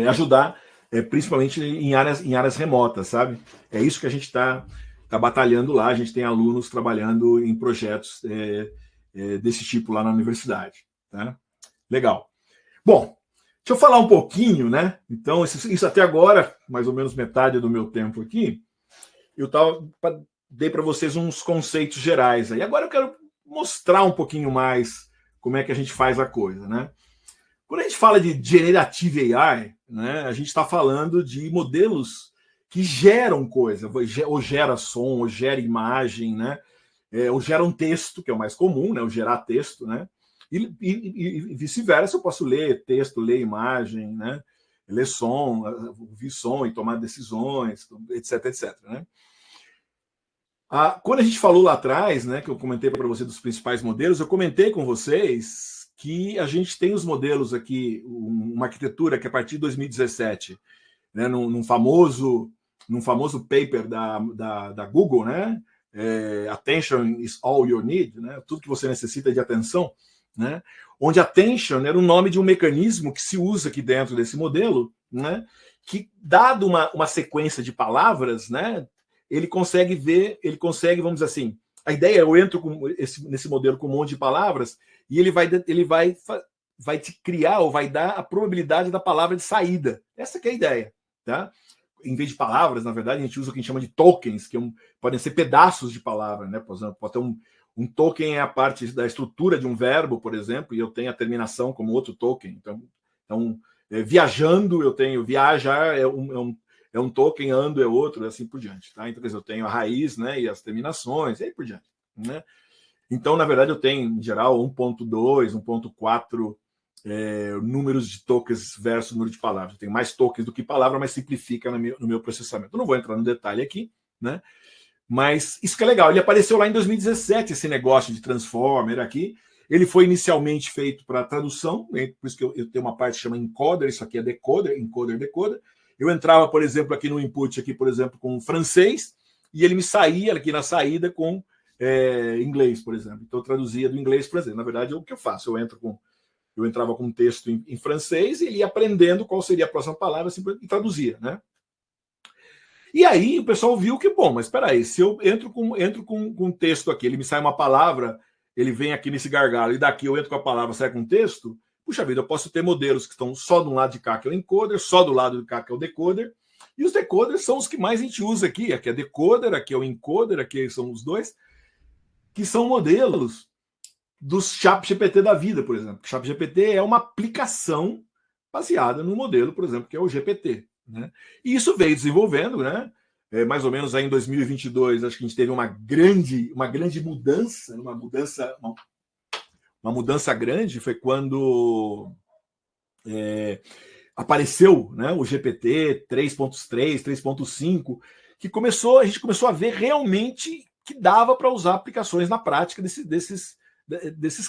ajudar, principalmente em áreas remotas, sabe? É isso que a gente está batalhando lá. A gente tem alunos trabalhando em projetos desse tipo lá na universidade. Tá? Legal. Bom, deixa eu falar um pouquinho, né? Então, isso até agora, mais ou menos metade do meu tempo aqui, dei para vocês uns conceitos gerais. Aí agora eu quero mostrar um pouquinho mais como é que a gente faz a coisa, né? Quando a gente fala de Generative AI, né, a gente está falando de modelos que geram coisa, ou gera som, ou gera imagem, né? Ou gera um texto, que é o mais comum, né? O gerar texto, né? E vice-versa, eu posso ler texto, ler imagem, né? Ler som, ouvir som e tomar decisões, etc, etc, né? Quando a gente falou lá atrás, né, que eu comentei para você dos principais modelos, eu comentei com vocês que a gente tem os modelos aqui, uma arquitetura que a partir de 2017, né, num famoso paper da Google, né, Attention is all you need, né, tudo que você necessita de atenção, né, onde attention era o nome de um mecanismo que se usa aqui dentro desse modelo, né, que dado uma sequência de palavras, né, ele consegue, vamos dizer assim, a ideia é eu entro nesse modelo com um monte de palavras e ele vai te criar ou vai dar a probabilidade da palavra de saída. Essa que é a ideia, tá? Em vez de palavras, na verdade, a gente usa o que a gente chama de tokens, que podem ser pedaços de palavra, né? Por exemplo, pode ter um token é a parte da estrutura de um verbo, por exemplo, e eu tenho a terminação como outro token. Então viajando, eu tenho viajar é um token, ando é outro, e assim por diante. Tá? Então, eu tenho a raiz, né, e as terminações, e aí por diante. Né? Então, na verdade, eu tenho, em geral, 1.2, 1.4 números de tokens versus número de palavras. Eu tenho mais tokens do que palavra, mas simplifica no meu processamento. Eu não vou entrar no detalhe aqui, né? Mas isso que é legal. Ele apareceu lá em 2017, esse negócio de Transformer aqui. Ele foi inicialmente feito para tradução, né? Por isso que eu tenho uma parte que chama encoder, isso aqui é decoder, encoder, decoder. Eu entrava, por exemplo, aqui no input, aqui, por exemplo, com francês, e ele me saía aqui na saída com inglês, por exemplo. Então, eu traduzia do inglês para o francês. Na verdade, é o que eu faço. Eu entrava com um texto em francês e ele ia aprendendo qual seria a próxima palavra assim, e traduzia, né? E aí o pessoal viu que, bom, mas espera aí, se eu entro com um texto aqui, ele me sai uma palavra, ele vem aqui nesse gargalo, e daqui eu entro com a palavra, sai com um texto, puxa vida, eu posso ter modelos que estão só de um lado de cá, que é o encoder, só do lado de cá, que é o decoder, e os decoders são os que mais a gente usa aqui. Aqui é decoder, aqui é o encoder, aqui são os dois, que são modelos dos ChatGPT da vida, por exemplo. O ChatGPT é uma aplicação baseada no modelo, por exemplo, que é o GPT. Né? E isso veio desenvolvendo, né? Mais ou menos aí em 2022, acho que a gente teve uma grande mudança, uma mudança grande, foi quando apareceu, né, o GPT 3.3, 3.5, que a gente começou a ver realmente que dava para usar aplicações na prática desses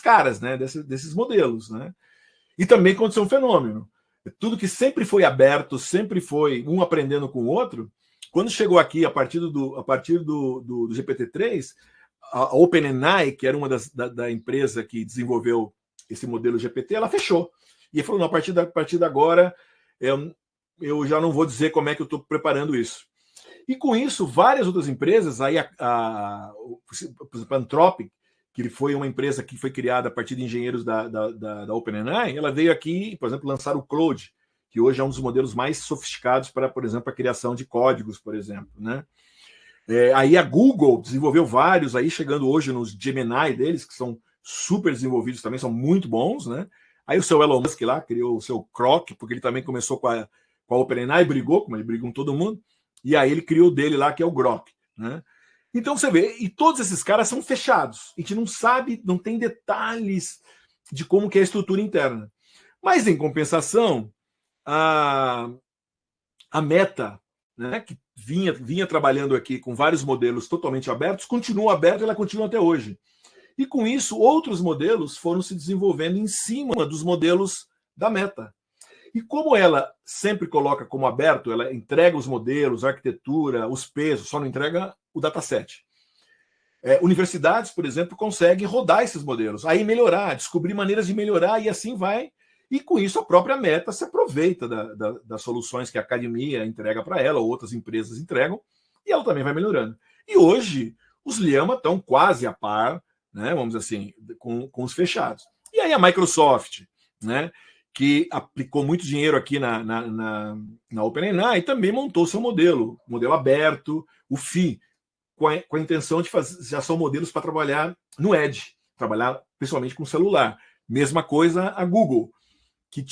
caras, né, desses modelos. Né? E também aconteceu um fenômeno. Tudo que sempre foi aberto, sempre foi um aprendendo com o outro, quando chegou aqui, a partir do GPT-3, a OpenAI, que era uma da empresa que desenvolveu esse modelo GPT, ela fechou. E ele falou, não, a partir de agora, eu já não vou dizer como é que eu estou preparando isso. E com isso, várias outras empresas, aí por exemplo, a Anthropic, que foi uma empresa que foi criada a partir de engenheiros da OpenAI, ela veio aqui, por exemplo, lançar o Claude, que hoje é um dos modelos mais sofisticados para, por exemplo, a criação de códigos, por exemplo. Né? Aí a Google desenvolveu vários, aí chegando hoje nos Gemini deles, que são super desenvolvidos também, são muito bons. Né? Aí o seu Elon Musk lá criou o seu Grok, porque ele também começou com a OpenAI, brigou, como ele brigou com todo mundo, e aí ele criou o dele lá, que é o Grok. Né? Então você vê, e todos esses caras são fechados. A gente não sabe, não tem detalhes de como que é a estrutura interna. Mas, em compensação, a Meta, né, que vinha trabalhando aqui com vários modelos totalmente abertos, continua aberta e ela continua até hoje. E com isso, outros modelos foram se desenvolvendo em cima dos modelos da Meta. E como ela sempre coloca como aberto, ela entrega os modelos, a arquitetura, os pesos, só não entrega o dataset. Universidades, por exemplo, conseguem rodar esses modelos, aí melhorar, descobrir maneiras de melhorar e assim vai. E com isso a própria Meta se aproveita das soluções que a academia entrega para ela, ou outras empresas entregam, e ela também vai melhorando. E hoje os Llama estão quase a par, né, vamos dizer assim, com os fechados. E aí a Microsoft, né, que aplicou muito dinheiro aqui na OpenAI, também montou seu modelo aberto, o FI, com a intenção de fazer, já são modelos para trabalhar no Edge, trabalhar principalmente com celular. Mesma coisa a Google, que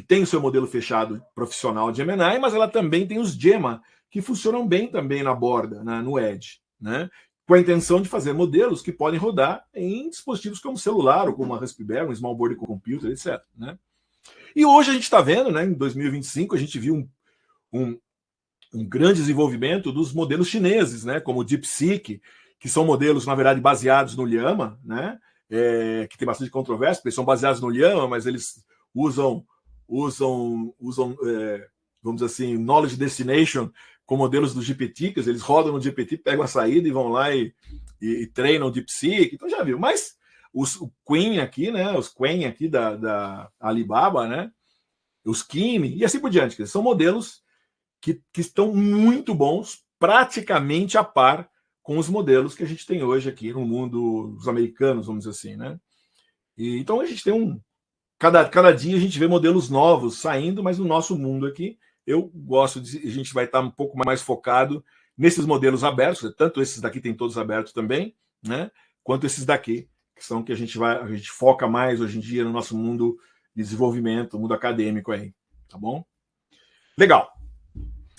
tem o seu modelo fechado profissional de Gemini, mas ela também tem os Gemma, que funcionam bem também na borda, no Edge, né? Com a intenção de fazer modelos que podem rodar em dispositivos como celular, ou como a Raspberry, um Small Board Computer, etc. Né? E hoje a gente está vendo, né, em 2025, a gente viu um grande desenvolvimento dos modelos chineses, né, como o DeepSeek, que são modelos, na verdade, baseados no Llama, né, que tem bastante controvérsia, porque eles são baseados no Llama, mas eles usam vamos dizer assim, Knowledge Destination com modelos do GPT, que eles rodam no GPT, pegam a saída e vão lá e treinam o DeepSeek, então já viu. Mas o Qwen aqui, né, os Qwen aqui da Alibaba, né, os Kimi, e assim por diante, são modelos que estão muito bons, praticamente a par com os modelos que a gente tem hoje aqui no mundo dos americanos, vamos dizer assim, né? E, então a gente tem cada dia a gente vê modelos novos saindo, mas no nosso mundo aqui, eu gosto a gente vai estar um pouco mais focado nesses modelos abertos, tanto esses daqui tem todos abertos também, né? Quanto esses daqui, que são que a gente foca mais hoje em dia no nosso mundo de desenvolvimento, mundo acadêmico aí, tá bom? Legal.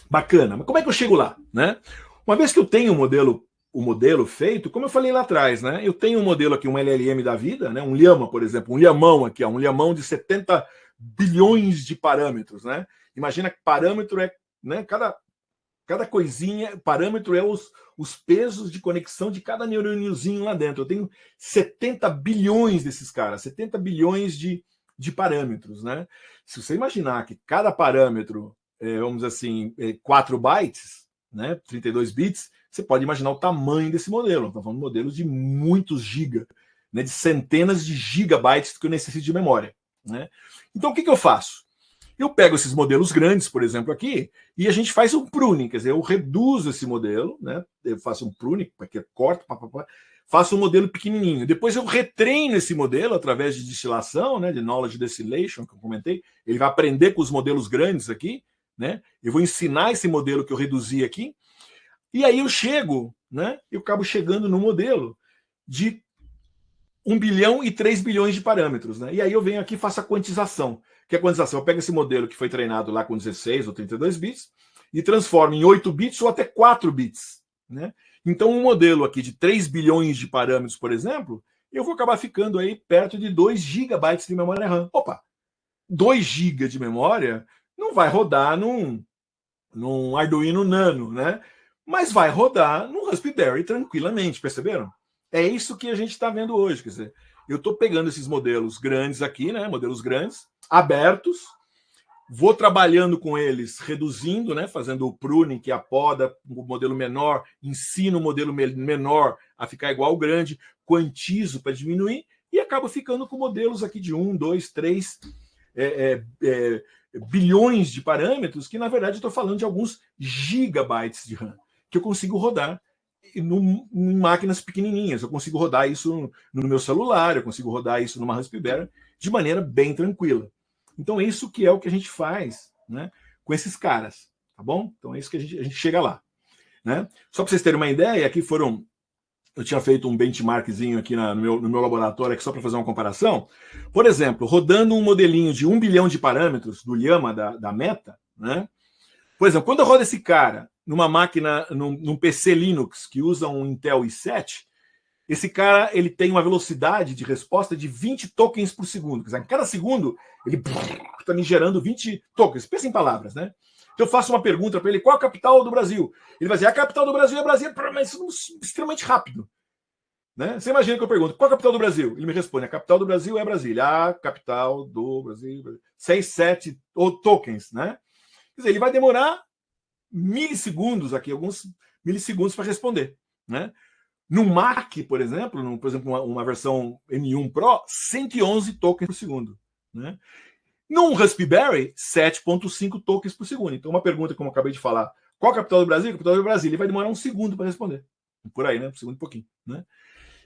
Bacana. Mas como é que eu chego lá, né? Uma vez que eu tenho o modelo feito, como eu falei lá atrás, né? Eu tenho um modelo aqui, um LLM da vida, né? Um Llama, por exemplo, um Lhamão aqui, ó, um Lhamão de 70 bilhões de parâmetros, né? Imagina que parâmetro é, né? Cada coisinha, parâmetro é os pesos de conexão de cada neurôniozinho lá dentro. Eu tenho 70 bilhões desses caras, 70 bilhões de parâmetros, né? Se você imaginar que cada parâmetro vamos dizer assim, 4 bytes, né, 32 bits, você pode imaginar o tamanho desse modelo. Estamos falando de modelos de muitos gigas, né, de centenas de gigabytes que eu necessito de memória. Né? Então, o que eu faço? Eu pego esses modelos grandes, por exemplo, aqui, e a gente faz um pruning, quer dizer, eu reduzo esse modelo, né, eu faço um pruning, porque corto, faço um modelo pequenininho. Depois eu retreino esse modelo através de destilação, né, de knowledge distillation, que eu comentei. Ele vai aprender com os modelos grandes aqui, né? Eu vou ensinar esse modelo que eu reduzi aqui, e aí eu chego, né? Eu acabo chegando no modelo de 1 bilhão e 3 bilhões de parâmetros, né? E aí eu venho aqui e faço a quantização. Que é a quantização? Eu pego esse modelo que foi treinado lá com 16 ou 32 bits e transformo em 8 bits ou até 4 bits, né? Então um modelo aqui de 3 bilhões de parâmetros, por exemplo, eu vou acabar ficando aí perto de 2 gigabytes de memória RAM. Opa! 2 GB de memória não vai rodar num Arduino Nano, né? Mas vai rodar num Raspberry tranquilamente, perceberam? É isso que a gente está vendo hoje. Quer dizer, eu estou pegando esses modelos grandes aqui, né? Modelos grandes, abertos, vou trabalhando com eles, reduzindo, né? Fazendo o pruning, que é a poda, o modelo menor, ensino o modelo menor a ficar igual ao grande, quantizo para diminuir e acabo ficando com modelos aqui de 1, 2, 3 bilhões de parâmetros, que na verdade estou falando de alguns gigabytes de RAM, que eu consigo rodar em máquinas pequenininhas. Eu consigo rodar isso no meu celular, eu consigo rodar isso numa Raspberry de maneira bem tranquila. Então, isso que é o que a gente faz, né, com esses caras, tá bom? Então, é isso que a gente chega lá. Né? Só para vocês terem uma ideia, aqui eu tinha feito um benchmarkzinho aqui no meu laboratório, aqui só para fazer uma comparação. Por exemplo, rodando um modelinho de 1 bilhão de parâmetros do Llama da Meta, né? Por exemplo, quando eu rodo esse cara numa máquina, num PC Linux que usa um Intel i7, esse cara ele tem uma velocidade de resposta de 20 tokens por segundo. Quer dizer, em cada segundo, ele está me gerando 20 tokens. Pensa em palavras, né? Então eu faço uma pergunta para ele, qual a capital do Brasil? Ele vai dizer, a capital do Brasil é Brasília, mas extremamente rápido. Né? Você imagina que eu pergunto, qual a capital do Brasil? Ele me responde, a capital do Brasil é Brasília. A capital do Brasil, 6, 7 tokens, né? Quer dizer, ele vai demorar milissegundos aqui, alguns milissegundos para responder, né? No Mac, por exemplo, uma versão M1 Pro, 111 tokens por segundo. né? Num Raspberry, 7,5 tokens por segundo. Então, uma pergunta, como eu acabei de falar, qual a capital do Brasil? A capital do Brasil. Ele vai demorar um segundo para responder. Por aí, né? Um segundo e pouquinho, né?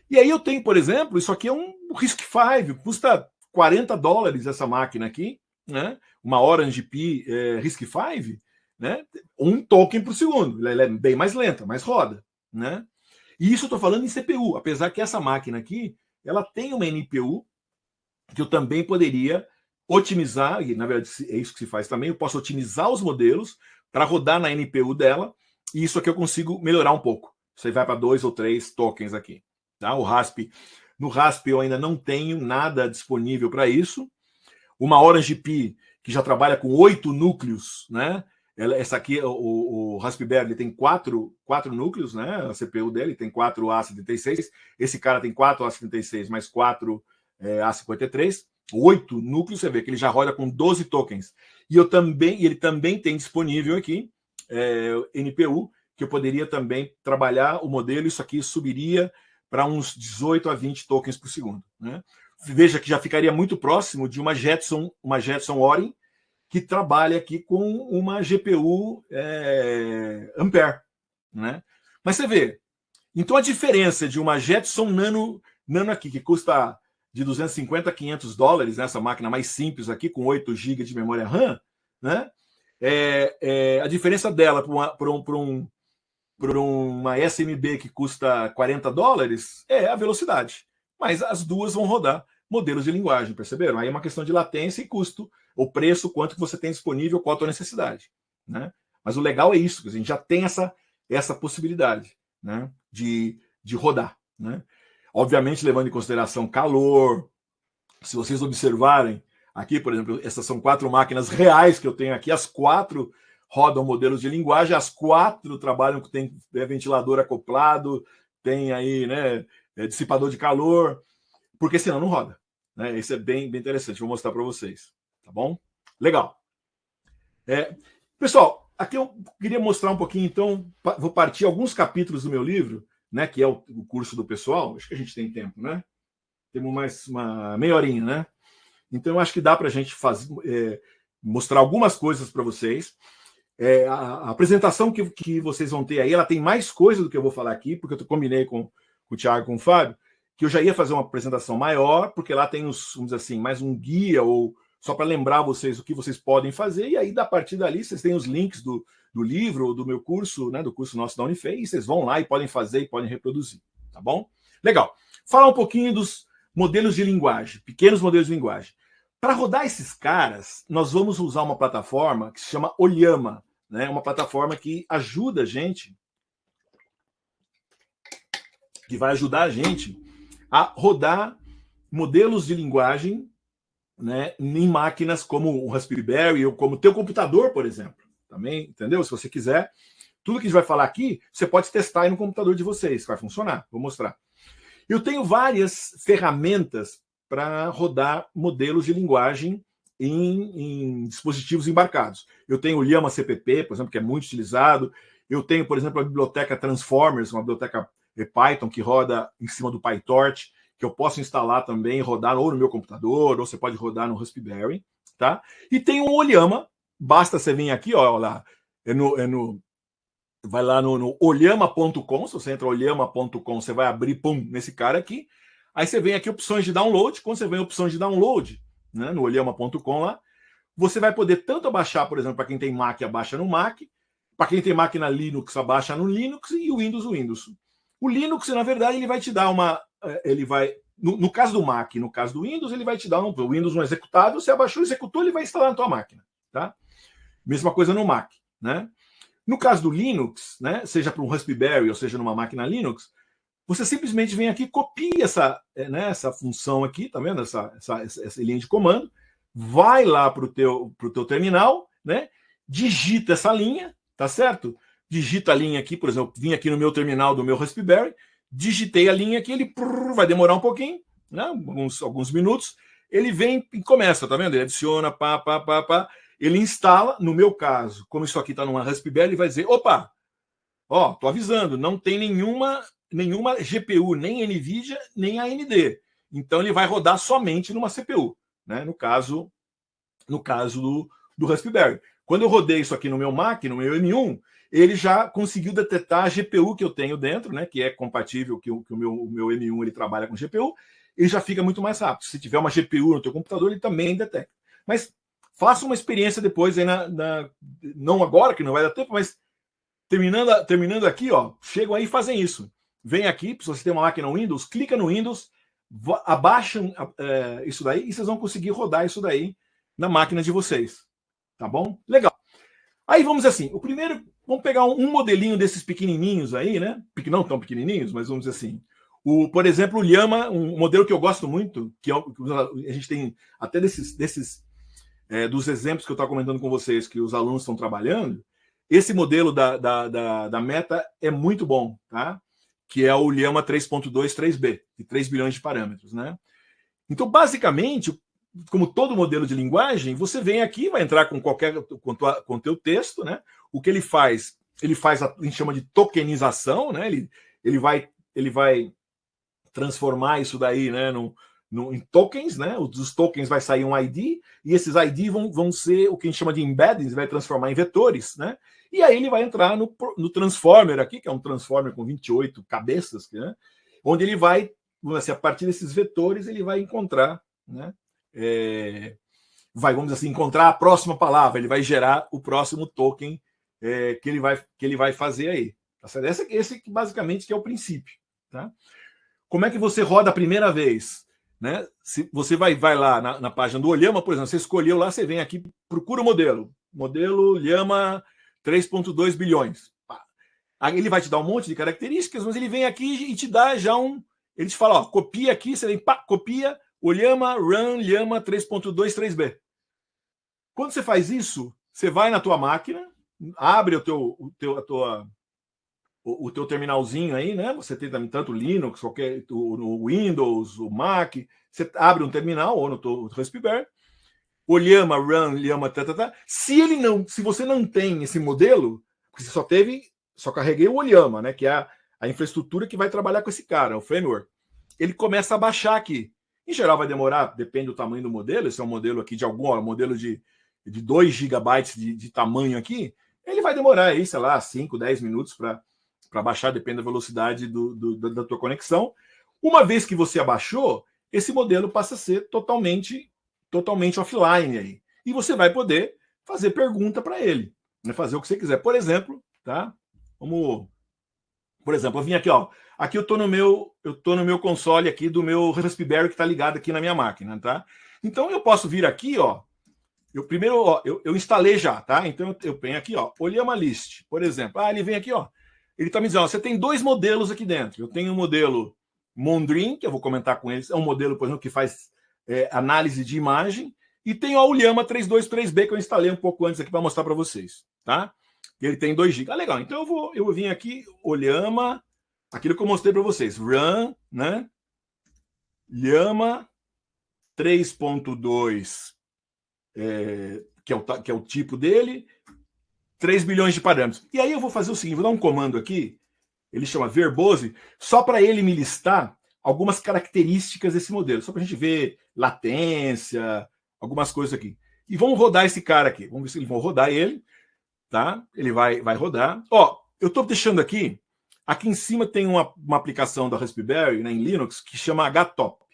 E aí eu tenho, por exemplo, isso aqui é um RISC-V, custa $40 essa máquina aqui, né? Uma Orange Pi RISC-V, né? 1 token por segundo. Ela é bem mais lenta, mas roda, né? E isso eu estou falando em CPU, apesar que essa máquina aqui, ela tem uma NPU que eu também poderia otimizar, e na verdade é isso que se faz também, eu posso otimizar os modelos para rodar na NPU dela, e isso aqui eu consigo melhorar um pouco. Você vai para 2 ou 3 tokens aqui. Tá? O RASP, no RASP eu ainda não tenho nada disponível para isso. Uma Orange Pi, que já trabalha com 8 núcleos, né? Essa aqui, o Raspberry, ele tem 4 núcleos, né? A CPU dele tem 4 A76. Esse cara tem 4 A76 mais 4 A53. 8 núcleos, você vê que ele já roda com 12 tokens. E ele também tem disponível aqui NPU, que eu poderia também trabalhar o modelo. Isso aqui subiria para uns 18 a 20 tokens por segundo, né? Veja que já ficaria muito próximo de uma Jetson Orin, que trabalha aqui com uma GPU Ampere, né? Mas você vê, então a diferença de uma Jetson Nano aqui, que custa de $250 a $500, né, essa máquina mais simples aqui, com 8 GB de memória RAM, né? A diferença dela para uma SMB que custa $40 é a velocidade. Mas as duas vão rodar modelos de linguagem, perceberam? Aí é uma questão de latência e custo, o preço, quanto que você tem disponível, qual a tua necessidade, né? Mas o legal é isso, que a gente já tem essa possibilidade, né, de rodar, né? Obviamente, levando em consideração calor. Se vocês observarem aqui, por exemplo, essas são 4 máquinas reais que eu tenho aqui, as 4 rodam modelos de linguagem, as 4 trabalham com ventilador acoplado, tem aí, né, dissipador de calor, porque senão não roda, né? Isso é bem interessante, vou mostrar para vocês, tá bom? Legal. Pessoal, aqui eu queria mostrar um pouquinho, então, vou partir alguns capítulos do meu livro, né, que é o curso do pessoal. Acho que a gente tem tempo, né? Temos mais uma meia horinha, né? Então, eu acho que dá para a gente mostrar algumas coisas para vocês. A apresentação que vocês vão ter aí, ela tem mais coisa do que eu vou falar aqui, porque eu combinei com o Thiago e com o Fábio, que eu já ia fazer uma apresentação maior, porque lá tem, vamos dizer assim, mais um guia, ou só para lembrar vocês o que vocês podem fazer, e aí, a partir dali, vocês têm os links do livro, ou do meu curso, né, do curso nosso da Unifei, e vocês vão lá e podem fazer e podem reproduzir, tá bom? Legal. Falar um pouquinho dos modelos de linguagem, pequenos modelos de linguagem. Para rodar esses caras, nós vamos usar uma plataforma que se chama Ollama, né? Uma plataforma que ajuda a gente, que vai ajudar a gente a rodar modelos de linguagem, né, em máquinas como o Raspberry ou como o teu computador, por exemplo. Também, entendeu? Se você quiser, tudo que a gente vai falar aqui, você pode testar aí no computador de vocês, que vai funcionar. Vou mostrar. Eu tenho várias ferramentas para rodar modelos de linguagem em dispositivos embarcados. Eu tenho o Llama CPP, por exemplo, que é muito utilizado. Eu tenho, por exemplo, a biblioteca Transformers, uma biblioteca Python que roda em cima do PyTorch, que eu posso instalar também e rodar ou no meu computador, ou você pode rodar no Raspberry, tá? E tem o Ollama, basta você vir aqui, ó lá, vai lá no ollama.com, se você entra no ollama.com, você vai abrir, pum, nesse cara aqui, aí você vem aqui opções de download, quando você vem opções de download, né, no ollama.com lá, você vai poder tanto abaixar, por exemplo, para quem tem Mac, abaixa no Mac, para quem tem máquina Linux, abaixa no Linux, e o Windows. O Linux, na verdade, ele vai te dar ele vai, no caso do Mac, no caso do Windows, ele vai te dar o Windows um executável, você abaixou, executou, ele vai instalar na tua máquina, tá? Mesma coisa no Mac, né? No caso do Linux, né, seja para um Raspberry ou seja numa máquina Linux, você simplesmente vem aqui, copia essa função aqui, tá vendo? Essa linha de comando, vai lá para o teu terminal, né? Digita essa linha, tá certo? Digita a linha aqui, por exemplo, vim aqui no meu terminal do meu Raspberry, digitei a linha aqui, ele vai demorar um pouquinho, né? Alguns minutos, ele vem e começa, tá vendo? Ele adiciona, ele instala, no meu caso, como isso aqui está numa Raspberry, ele vai dizer, opa, ó, tô avisando, não tem nenhuma GPU, nem NVIDIA, nem AMD. Então ele vai rodar somente numa CPU, né? No caso do Raspberry. Quando eu rodei isso aqui no meu Mac, no meu M1, ele já conseguiu detectar a GPU que eu tenho dentro, né? Que é compatível que o meu M1 ele trabalha com GPU, ele já fica muito mais rápido. Se tiver uma GPU no teu computador, ele também detecta. Mas faça uma experiência depois aí não agora, que não vai dar tempo, mas terminando aqui, ó, chegam aí e fazem isso. Vem aqui, se você tem uma máquina Windows, clica no Windows, abaixam isso daí e vocês vão conseguir rodar isso daí na máquina de vocês. Tá bom? Legal. Aí vamos assim, o primeiro, vamos pegar um modelinho desses pequenininhos aí, né? Não tão pequenininhos, mas vamos dizer assim. Por exemplo, o Llama, um modelo que eu gosto muito, que a gente tem até dos exemplos que eu estava comentando com vocês, que os alunos estão trabalhando, esse modelo da Meta é muito bom, tá? Que é o Llama 3.2 3B, de 3 bilhões de parâmetros, né? Então, basicamente, como todo modelo de linguagem, você vem aqui, vai entrar com o teu texto, né? O que ele faz a gente chama de tokenização, né? Ele vai transformar isso daí, né, em tokens, né? Dos tokens vai sair um ID, e esses ID vão ser o que a gente chama de embeddings, vai transformar em vetores, né? E aí ele vai entrar no transformer aqui, que é um transformer com 28 cabeças, né? Onde ele vai, assim, a partir desses vetores, ele vai encontrar, né? Vamos dizer assim, encontrar a próxima palavra, ele vai gerar o próximo token que ele vai fazer aí. Tá certo? Esse basicamente que é o princípio, tá? Como é que você roda a primeira vez? Né? Se você vai lá na página do Ollama, por exemplo, você escolheu lá, você vem aqui, procura o modelo Llama 3.2 bilhões. Aí ele vai te dar um monte de características, mas ele vem aqui e te dá já ele te fala, ó, copia aqui, você vem, copia Ollama run Llama 3.2 3B. Quando você faz isso, você vai na tua máquina, abre o teu terminalzinho aí, né? Você tem também tanto Linux, o Windows, o Mac. Você abre um terminal ou no teu Raspberry, o Llama run Llama Se você não tem esse modelo, porque você só carreguei o Ollama, né? Que é a infraestrutura que vai trabalhar com esse cara, o framework. Ele começa a baixar aqui. Em geral vai demorar, depende do tamanho do modelo. Esse é um modelo aqui modelo de 2 gigabytes de tamanho aqui. Ele vai demorar aí, sei lá, 5, 10 minutos para baixar, depende da velocidade da tua conexão. Uma vez que você abaixou, esse modelo passa a ser totalmente offline aí. E você vai poder fazer pergunta para ele, né? Fazer o que você quiser. Por exemplo, tá? Por exemplo, eu vim aqui, ó. Aqui eu tô no meu console aqui do meu Raspberry que está ligado aqui na minha máquina, tá? Então eu posso vir aqui, ó. Eu instalei já, tá? Então eu venho aqui, ó. Ollama list, por exemplo. Ele vem aqui, ó. Ele está me dizendo, ó, você tem 2 modelos aqui dentro. Eu tenho um modelo Mondrian, que eu vou comentar com eles. É um modelo, por exemplo, que faz análise de imagem. E tem o Llama 323B, que eu instalei um pouco antes aqui para mostrar para vocês, tá? Ele tem 2 GB. Legal. Então eu vou vir aqui, Ollama, aquilo que eu mostrei para vocês. Run, né? Llama 3.2, que é o tipo dele, 3 bilhões de parâmetros. E aí eu vou fazer o seguinte, vou dar um comando aqui, ele chama verbose, só para ele me listar algumas características desse modelo, só para a gente ver latência, algumas coisas aqui. E vamos rodar esse cara aqui. Vamos ver se eles vão rodar ele, tá? Ele vai rodar. Ó, eu estou deixando aqui em cima tem uma aplicação da Raspberry, né, em Linux, que chama HTOP.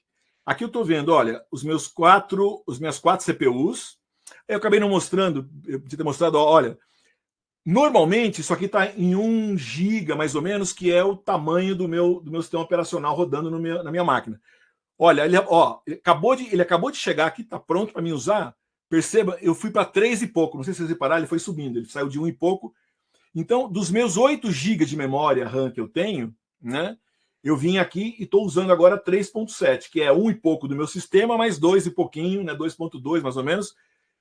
Aqui eu estou vendo, olha, as minhas 4 CPUs. Eu acabei não mostrando, eu podia ter mostrado, olha, normalmente isso aqui está em 1 GB, mais ou menos, que é o tamanho do meu sistema operacional rodando na minha máquina. Olha, ele acabou de chegar aqui, está pronto para mim usar. Perceba, eu fui para 3 e pouco, não sei se vocês repararam, ele foi subindo, ele saiu de 1 e pouco. Então, dos meus 8 GB de memória RAM que eu tenho, né, eu vim aqui e estou usando agora 3.7, que é 1 e pouco do meu sistema, mais 2 e pouquinho, né, 2.2 mais ou menos,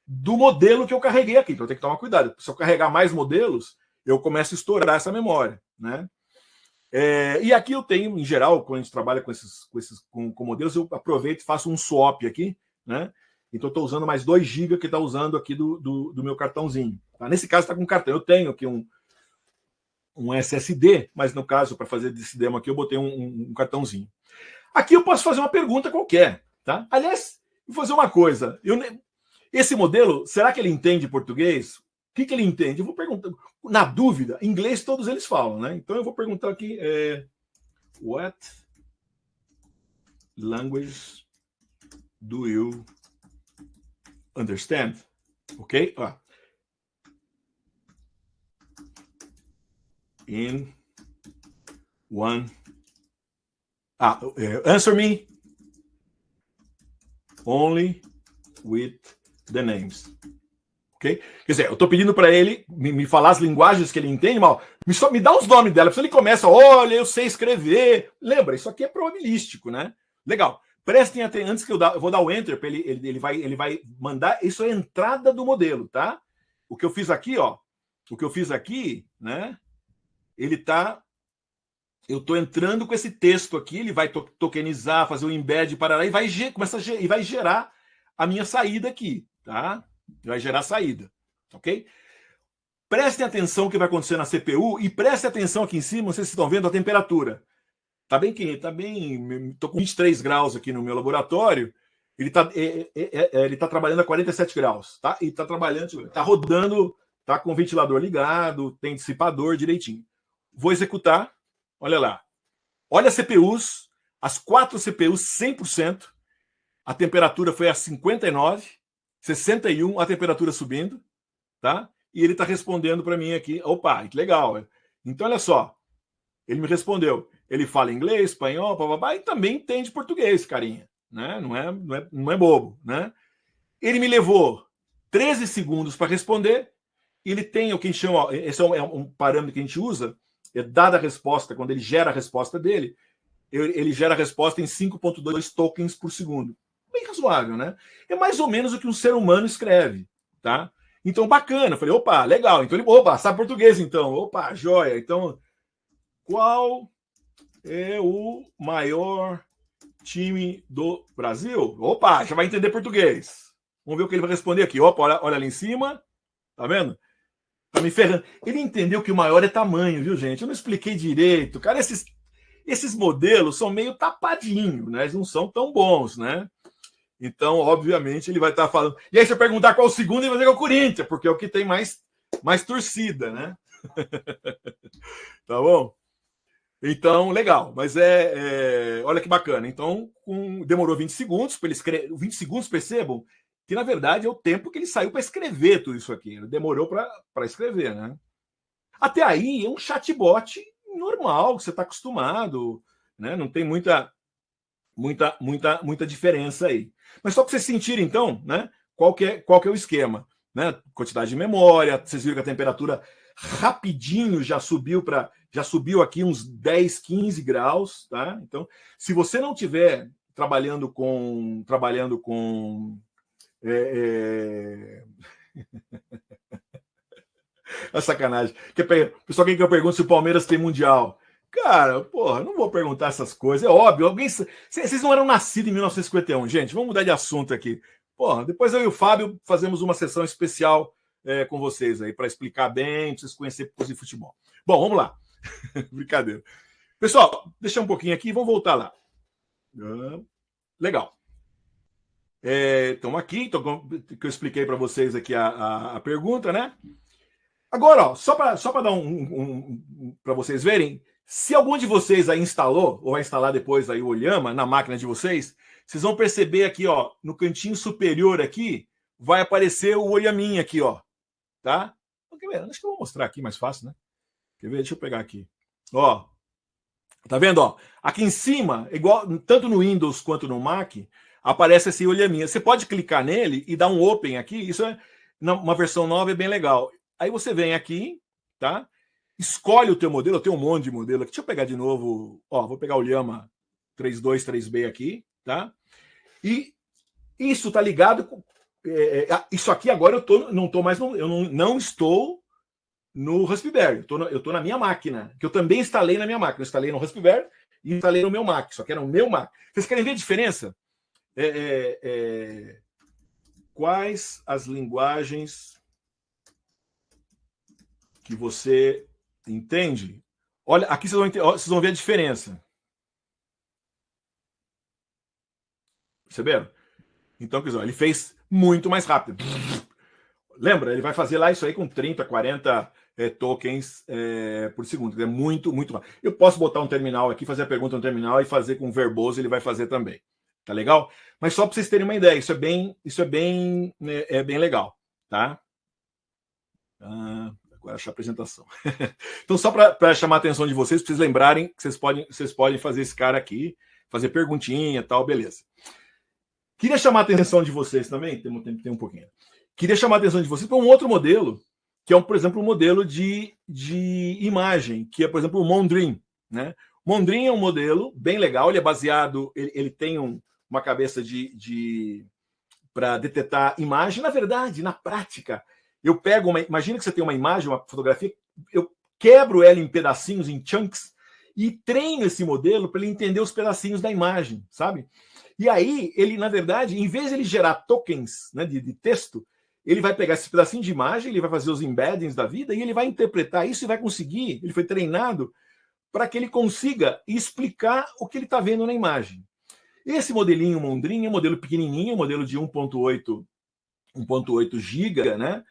do modelo que eu carreguei aqui. Então eu tenho que tomar cuidado. Se eu carregar mais modelos, eu começo a estourar essa memória, né? E aqui eu tenho, em geral, quando a gente trabalha com modelos, eu aproveito e faço um swap aqui, né? Então eu estou usando mais 2 GB que está usando aqui do meu cartãozinho. Tá? Nesse caso está com cartão. Eu tenho aqui um SSD, mas no caso, para fazer desse demo aqui, eu botei um cartãozinho. Aqui eu posso fazer uma pergunta qualquer, tá? Aliás, Vou fazer uma coisa. Esse modelo, será que ele entende português? O que ele entende? Eu vou perguntar. Na dúvida, em inglês todos eles falam, né? Então eu vou perguntar aqui: what language do you understand? Ok? In one. Answer me only with the names. Ok? Quer dizer, eu estou pedindo para ele me falar as linguagens que ele entende, mal. Me dá os nomes dela. Se ele começa, olha, eu sei escrever. Lembra, isso aqui é probabilístico, né? Legal. Prestem atenção, antes que eu vou dar o enter para ele vai mandar. Isso é a entrada do modelo, tá? O que eu fiz aqui, né? Ele tá. Eu estou entrando com esse texto aqui, ele vai tokenizar, fazer o embed, parará, e vai gerar a minha saída aqui, tá? Vai gerar saída, ok? Prestem atenção no que vai acontecer na CPU e prestem atenção aqui em cima, vocês estão vendo a temperatura. Tá bem, tô com 23 graus aqui no meu laboratório, ele tá trabalhando a 47 graus, tá? E tá trabalhando, tá rodando, tá com o ventilador ligado, tem dissipador direitinho. Vou executar. Olha lá. Olha as CPUs, as 4 CPUs 100%. A temperatura foi a 59, 61, a temperatura subindo, tá? E ele está respondendo para mim aqui. Opa, que legal. Então, olha só. Ele me respondeu. Ele fala inglês, espanhol, bababá, e também entende português, carinha. Né? Não é bobo, né? Ele me levou 13 segundos para responder. Ele tem o que a gente chama, esse é um parâmetro que a gente usa, dada a resposta, quando ele gera a resposta dele, ele gera a resposta em 5.2 tokens por segundo. Bem razoável, né? É mais ou menos o que um ser humano escreve, tá? Então, bacana. Eu falei, opa, legal. Então ele, opa, sabe português, então. Opa, joia. Então, qual é o maior time do Brasil? Opa, já vai entender português. Vamos ver o que ele vai responder aqui. Opa, olha ali em cima. Tá vendo? Tá me ferrando. Ele entendeu que o maior é tamanho, viu, gente? Eu não expliquei direito. Cara, esses modelos são meio tapadinhos, né? Eles não são tão bons, né? Então, obviamente, ele vai estar falando. E aí, se eu perguntar qual o segundo, ele vai dizer que é o Corinthians, porque é o que tem mais torcida, né? Tá bom? Então, legal. Mas olha que bacana. Então, demorou 20 segundos para ele escrever. 20 segundos, percebam, que na verdade é o tempo que ele saiu para escrever tudo isso aqui. Ele demorou para escrever, né? Até aí é um chatbot normal, que você está acostumado, né? Não tem muita diferença aí. Mas só para vocês sentirem, então, né? Qual que é o esquema, né? Quantidade de memória, vocês viram que a temperatura rapidinho já subiu aqui uns 10, 15 graus, tá? Então, se você não tiver trabalhando com é sacanagem. O pessoal quer que eu pergunte se o Palmeiras tem mundial. Cara, porra, não vou perguntar essas coisas. É óbvio. Vocês não eram nascidos em 1951, gente. Vamos mudar de assunto aqui. Porra, depois eu e o Fábio fazemos uma sessão especial com vocês aí, para explicar bem, para vocês conhecerem coisa de futebol. Bom, vamos lá. Brincadeira. Pessoal, deixa um pouquinho aqui e vamos voltar lá. Legal. Estamos aqui, que eu expliquei para vocês aqui a pergunta, né? Agora, ó, só para dar para vocês verem, se algum de vocês aí instalou, ou vai instalar depois aí o Olhama na máquina de vocês, vocês vão perceber aqui, ó, no cantinho superior aqui, vai aparecer o Olhaminha aqui, ó, tá? Acho que eu vou mostrar aqui mais fácil, né? Quer ver? Deixa eu pegar aqui. Ó, tá vendo, ó? Aqui em cima, igual tanto no Windows quanto no Mac, aparece esse Olhaminha. Você pode clicar nele e dar um open aqui, isso é uma versão nova, é bem legal. Aí você vem aqui, tá? Escolhe o teu modelo, eu tenho um monte de modelo aqui. Deixa eu pegar de novo, ó, vou pegar o Llama 323B aqui, tá? E isso tá ligado com isso aqui agora eu não estou no Raspberry, eu tô na minha máquina, que eu também instalei na minha máquina. Eu instalei no Raspberry e instalei no meu Mac, só que era o meu Mac. Vocês querem ver a diferença? Quais as linguagens que você entende? Olha, aqui vocês vão ver a diferença. Perceberam? Então, quer dizer, ele fez muito mais rápido. Lembra? Ele vai fazer lá isso aí com 30, 40 tokens por segundo. É muito, muito rápido. Eu posso botar um terminal aqui, fazer a pergunta no terminal e fazer com verboso, ele vai fazer também. Tá legal? Mas só para vocês terem uma ideia, isso é bem legal, tá? Agora achar a apresentação. Então, só para chamar a atenção de vocês, para vocês lembrarem que vocês podem fazer esse cara aqui, fazer perguntinha e tal, beleza. Queria chamar a atenção de vocês também, tem um pouquinho. Queria chamar a atenção de vocês para um outro modelo, que é, por exemplo, um modelo de imagem, que é, por exemplo, o Mondrian, né? Mondrian é um modelo bem legal, ele é baseado, ele tem uma cabeça para detectar imagem. Na verdade, na prática, eu pego imagina que você tem uma imagem, uma fotografia, eu quebro ela em pedacinhos, em chunks, e treino esse modelo para ele entender os pedacinhos da imagem, sabe? E aí, ele, na verdade, em vez de ele gerar tokens, né, de texto, ele vai pegar esse pedacinho de imagem, ele vai fazer os embeddings da vida e ele vai interpretar isso e vai conseguir, ele foi treinado para que ele consiga explicar o que ele está vendo na imagem. Esse modelinho Mondrian é um modelo pequenininho, um modelo de 1.8 GB, né?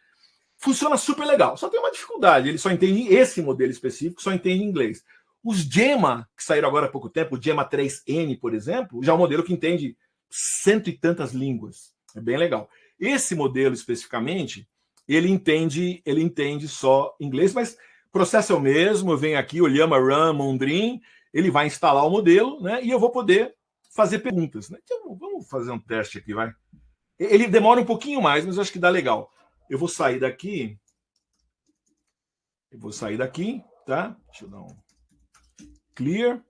Funciona super legal. Só tem uma dificuldade, ele só entende esse modelo específico, só entende inglês. Os Gemma, que saíram agora há pouco tempo, o Gemma 3N, por exemplo, já é um modelo que entende 100 e tantas línguas. É bem legal. Esse modelo especificamente, ele entende só inglês, mas o processo é o mesmo. Eu venho aqui, o Llama Run Mondrian, ele vai instalar o modelo, né? E eu vou poder fazer perguntas, né? Então, vamos fazer um teste aqui, vai. Ele demora um pouquinho mais, mas eu acho que dá legal. Eu vou sair daqui. Tá? Deixa eu dar um clear.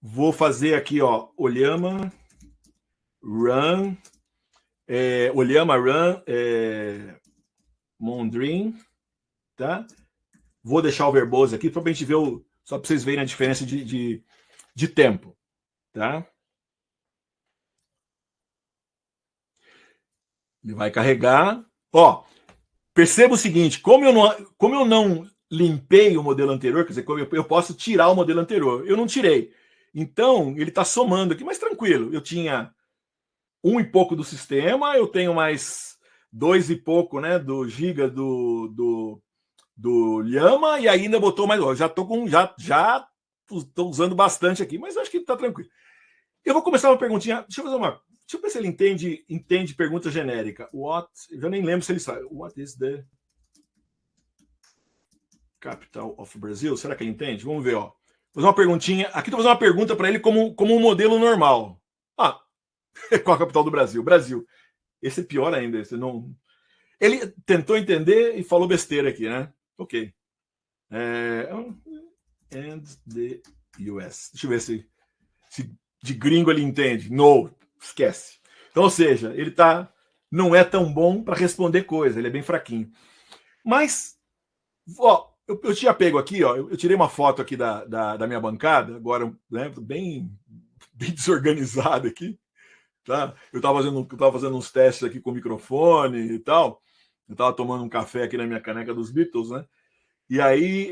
Vou fazer aqui, ó, o Llama Run. O Llama Run Mondrian, tá? Vou deixar o verboso aqui, só para a gente ver só para vocês verem a diferença de tempo, tá? Ele vai carregar. Ó, perceba o seguinte, como eu não limpei o modelo anterior, quer dizer, eu posso tirar o modelo anterior. Eu não tirei. Então, ele está somando aqui, mas tranquilo. Eu tinha 1 e pouco do sistema, eu tenho mais 2 e pouco, né, do giga do Llama, e ainda botou mais. Já estou usando bastante aqui, mas acho que está tranquilo. Eu vou começar uma perguntinha. Deixa eu ver se ele entende pergunta genérica. Eu já nem lembro se ele sabe. What is the capital of Brazil? Será que ele entende? Vamos ver, ó. Vou fazer uma perguntinha. Aqui estou fazendo uma pergunta para ele como um modelo normal. Qual a capital do Brasil? Brasil. Esse é pior ainda. Ele tentou entender e falou besteira aqui, né? Ok. And the US. Deixa eu ver se de gringo ele entende. No, esquece. Então, ou seja, ele não é tão bom para responder coisa. Ele é bem fraquinho. Mas, ó, eu tinha pego aqui, ó. Eu tirei uma foto aqui da minha bancada, agora, né, bem desorganizada aqui. Tá? Eu estava fazendo uns testes aqui com o microfone e tal. Eu estava tomando um café aqui na minha caneca dos Beatles, né? E aí,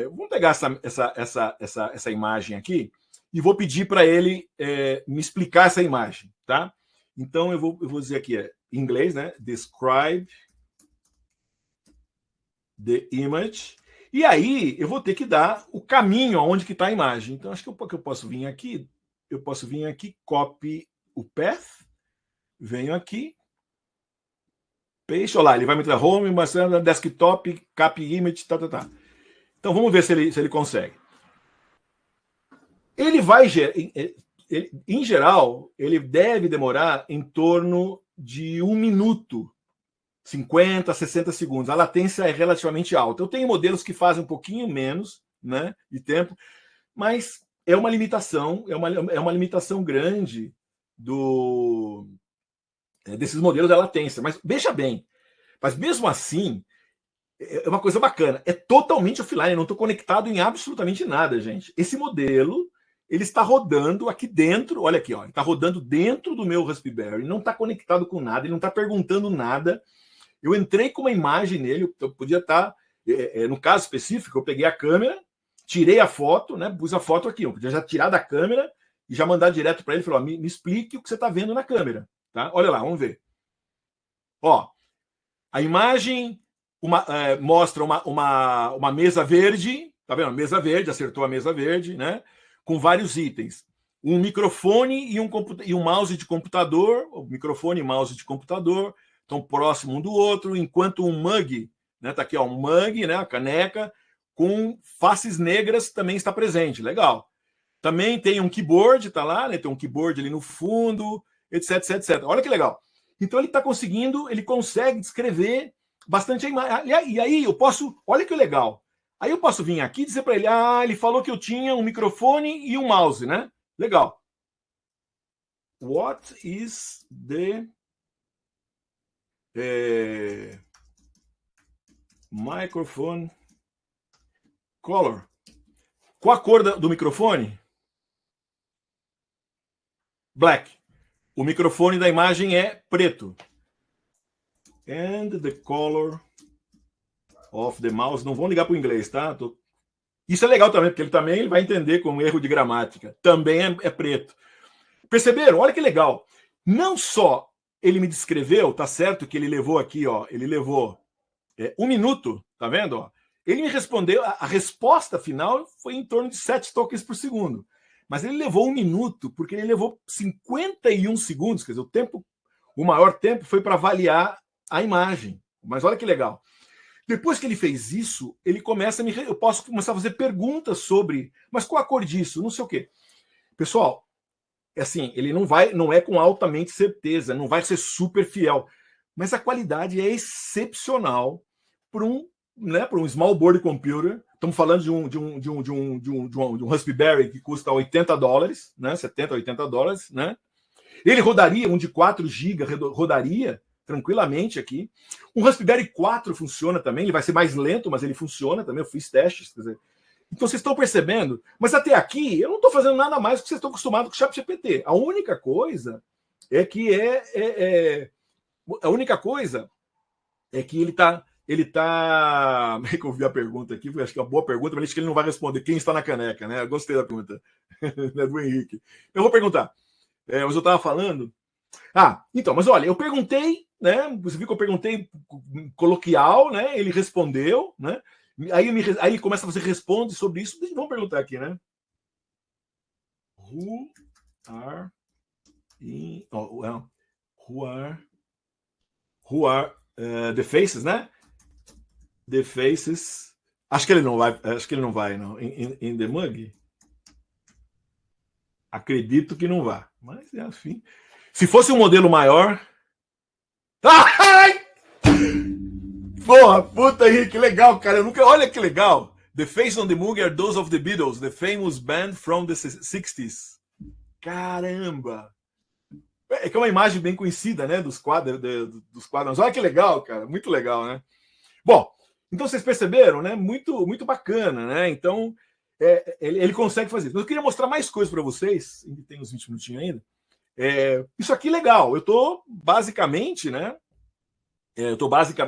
vamos pegar essa imagem aqui e vou pedir para ele me explicar essa imagem, tá? Então, eu vou dizer aqui, em inglês, né? Describe the image. E aí, eu vou ter que dar o caminho aonde que está a imagem. Então, acho que eu posso vir aqui. Copy o path, venho aqui, paste, olha lá, ele vai me dar home, mostrando desktop, cap image, tá. Então vamos ver se ele consegue. Ele vai, em geral, ele deve demorar em torno de 1 minuto, 50, 60 segundos. A latência é relativamente alta. Eu tenho modelos que fazem um pouquinho menos, né, de tempo, mas é uma limitação, é uma limitação grande desses modelos da latência. Mas veja bem, mas mesmo assim, é uma coisa bacana. É totalmente offline, não estou conectado em absolutamente nada, gente. Esse modelo, ele está rodando aqui dentro, olha aqui, ó, ele está rodando dentro do meu Raspberry, não está conectado com nada, ele não está perguntando nada. Eu entrei com uma imagem nele, eu podia estar, no caso específico, eu peguei a câmera, tirei a foto, né? Pus a foto aqui, eu podia já tirar da câmera e já mandar direto para ele, falou, me explique o que você está vendo na câmera, tá? Olha lá, vamos ver. Ó, a imagem mostra uma mesa verde, tá vendo? Mesa verde, acertou a mesa verde, né? Com vários itens. Um microfone e um mouse de computador, o microfone e mouse de computador estão próximos um do outro, enquanto um mug, né? Tá aqui, ó, um mug, né? A caneca com faces negras também está presente. Legal. Também tem um keyboard, tá lá, né? Tem um keyboard ali no fundo, etc, etc, etc. Olha que legal. Então ele consegue descrever bastante a imagem. E aí eu posso, olha que legal. Aí eu posso vir aqui e dizer para ele, ele falou que eu tinha um microfone e um mouse, né? Legal. What is the microphone color? Qual a cor do microfone? Black. O microfone da imagem é preto. And the color of the mouse. Não vão ligar para o inglês, tá? Isso é legal também, porque ele vai entender com um erro de gramática. Também é preto. Perceberam? Olha que legal. Não só ele me descreveu, tá certo que ele levou aqui, ó, ele levou 1 minuto, tá vendo? Ó? Ele me respondeu, a resposta final foi em torno de 7 tokens por segundo. Mas ele levou 1 minuto, porque ele levou 51 segundos, quer dizer, o maior tempo foi para avaliar a imagem. Mas olha que legal. Depois que ele fez isso, ele eu posso começar a fazer perguntas sobre, mas qual a cor disso? Não sei o quê. Pessoal, assim, ele não é com altamente certeza, não vai ser super fiel, mas a qualidade é excepcional para um small board computer. Estamos falando de um Raspberry que custa $80, né? 70, $80, né? Ele rodaria, um de 4 GB rodaria tranquilamente aqui. Um Raspberry 4 funciona também, ele vai ser mais lento, mas ele funciona também, eu fiz testes, quer dizer. Então vocês estão percebendo, mas até aqui eu não estou fazendo nada mais do que vocês estão acostumados com o ChatGPT. A única coisa é que ele tá. Eu vi a pergunta aqui, acho que é uma boa pergunta, mas acho que ele não vai responder. Quem está na caneca, né? Eu gostei da pergunta do Henrique. Eu vou perguntar. Mas eu estava falando. Então, mas olha, eu perguntei, né? Você viu que eu perguntei coloquial, né? Ele respondeu, né? Aí ele começa a fazer responde sobre isso. Vamos perguntar aqui, né? Who are the faces, né? The faces. Acho que ele não vai, não. In the mug? Acredito que não vai. Mas, enfim. Se fosse um modelo maior. Ai! Porra, puta aí, que legal, cara. Olha que legal. The faces on the mug are those of the Beatles, the famous band from the 60s. Caramba! É que é uma imagem bem conhecida, né? Dos quadros. Olha que legal, cara. Muito legal, né? Bom, então vocês perceberam, né? Muito, muito bacana, né? Então, ele consegue fazer isso. Mas eu queria mostrar mais coisas para vocês. Ainda tem uns 20 minutinhos ainda. Isso aqui é legal. Eu estou basicamente, né?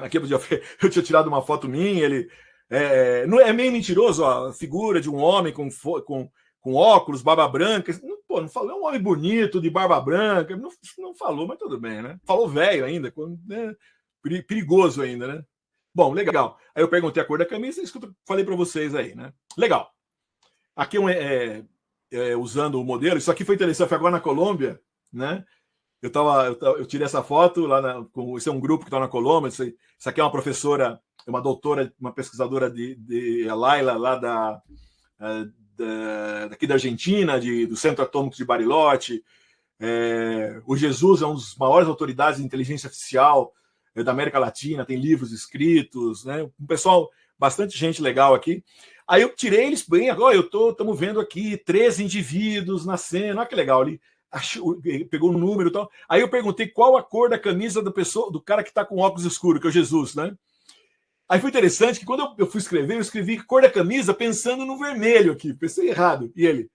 Aqui eu tinha tirado uma foto minha. Ele não é meio mentiroso, ó, a figura de um homem com óculos, barba branca. Não falou, é um homem bonito, de barba branca. Não falou, mas tudo bem, né? Falou velho ainda, né? Perigoso ainda, né? Bom, legal. Aí eu perguntei a cor da camisa, isso que eu falei para vocês aí, né? Legal. Aqui usando o modelo, isso aqui foi interessante, foi agora na Colômbia, né? Eu tirei essa foto lá esse é um grupo que está na Colômbia. Isso aqui é uma professora, uma doutora, uma pesquisadora a Laila, lá daqui da Argentina, do Centro Atômico de Bariloche. O Jesus é um dos maiores autoridades de inteligência artificial da América Latina, tem livros escritos, né? Um pessoal, bastante gente legal aqui. Aí eu tirei eles bem, agora estamos vendo aqui 13 indivíduos na cena, olha que legal ali. Pegou um número e tal. Aí eu perguntei qual a cor da camisa do cara que está com óculos escuros, que é o Jesus, né? Aí foi interessante que quando eu fui escrever, eu escrevi cor da camisa pensando no vermelho aqui, pensei errado. E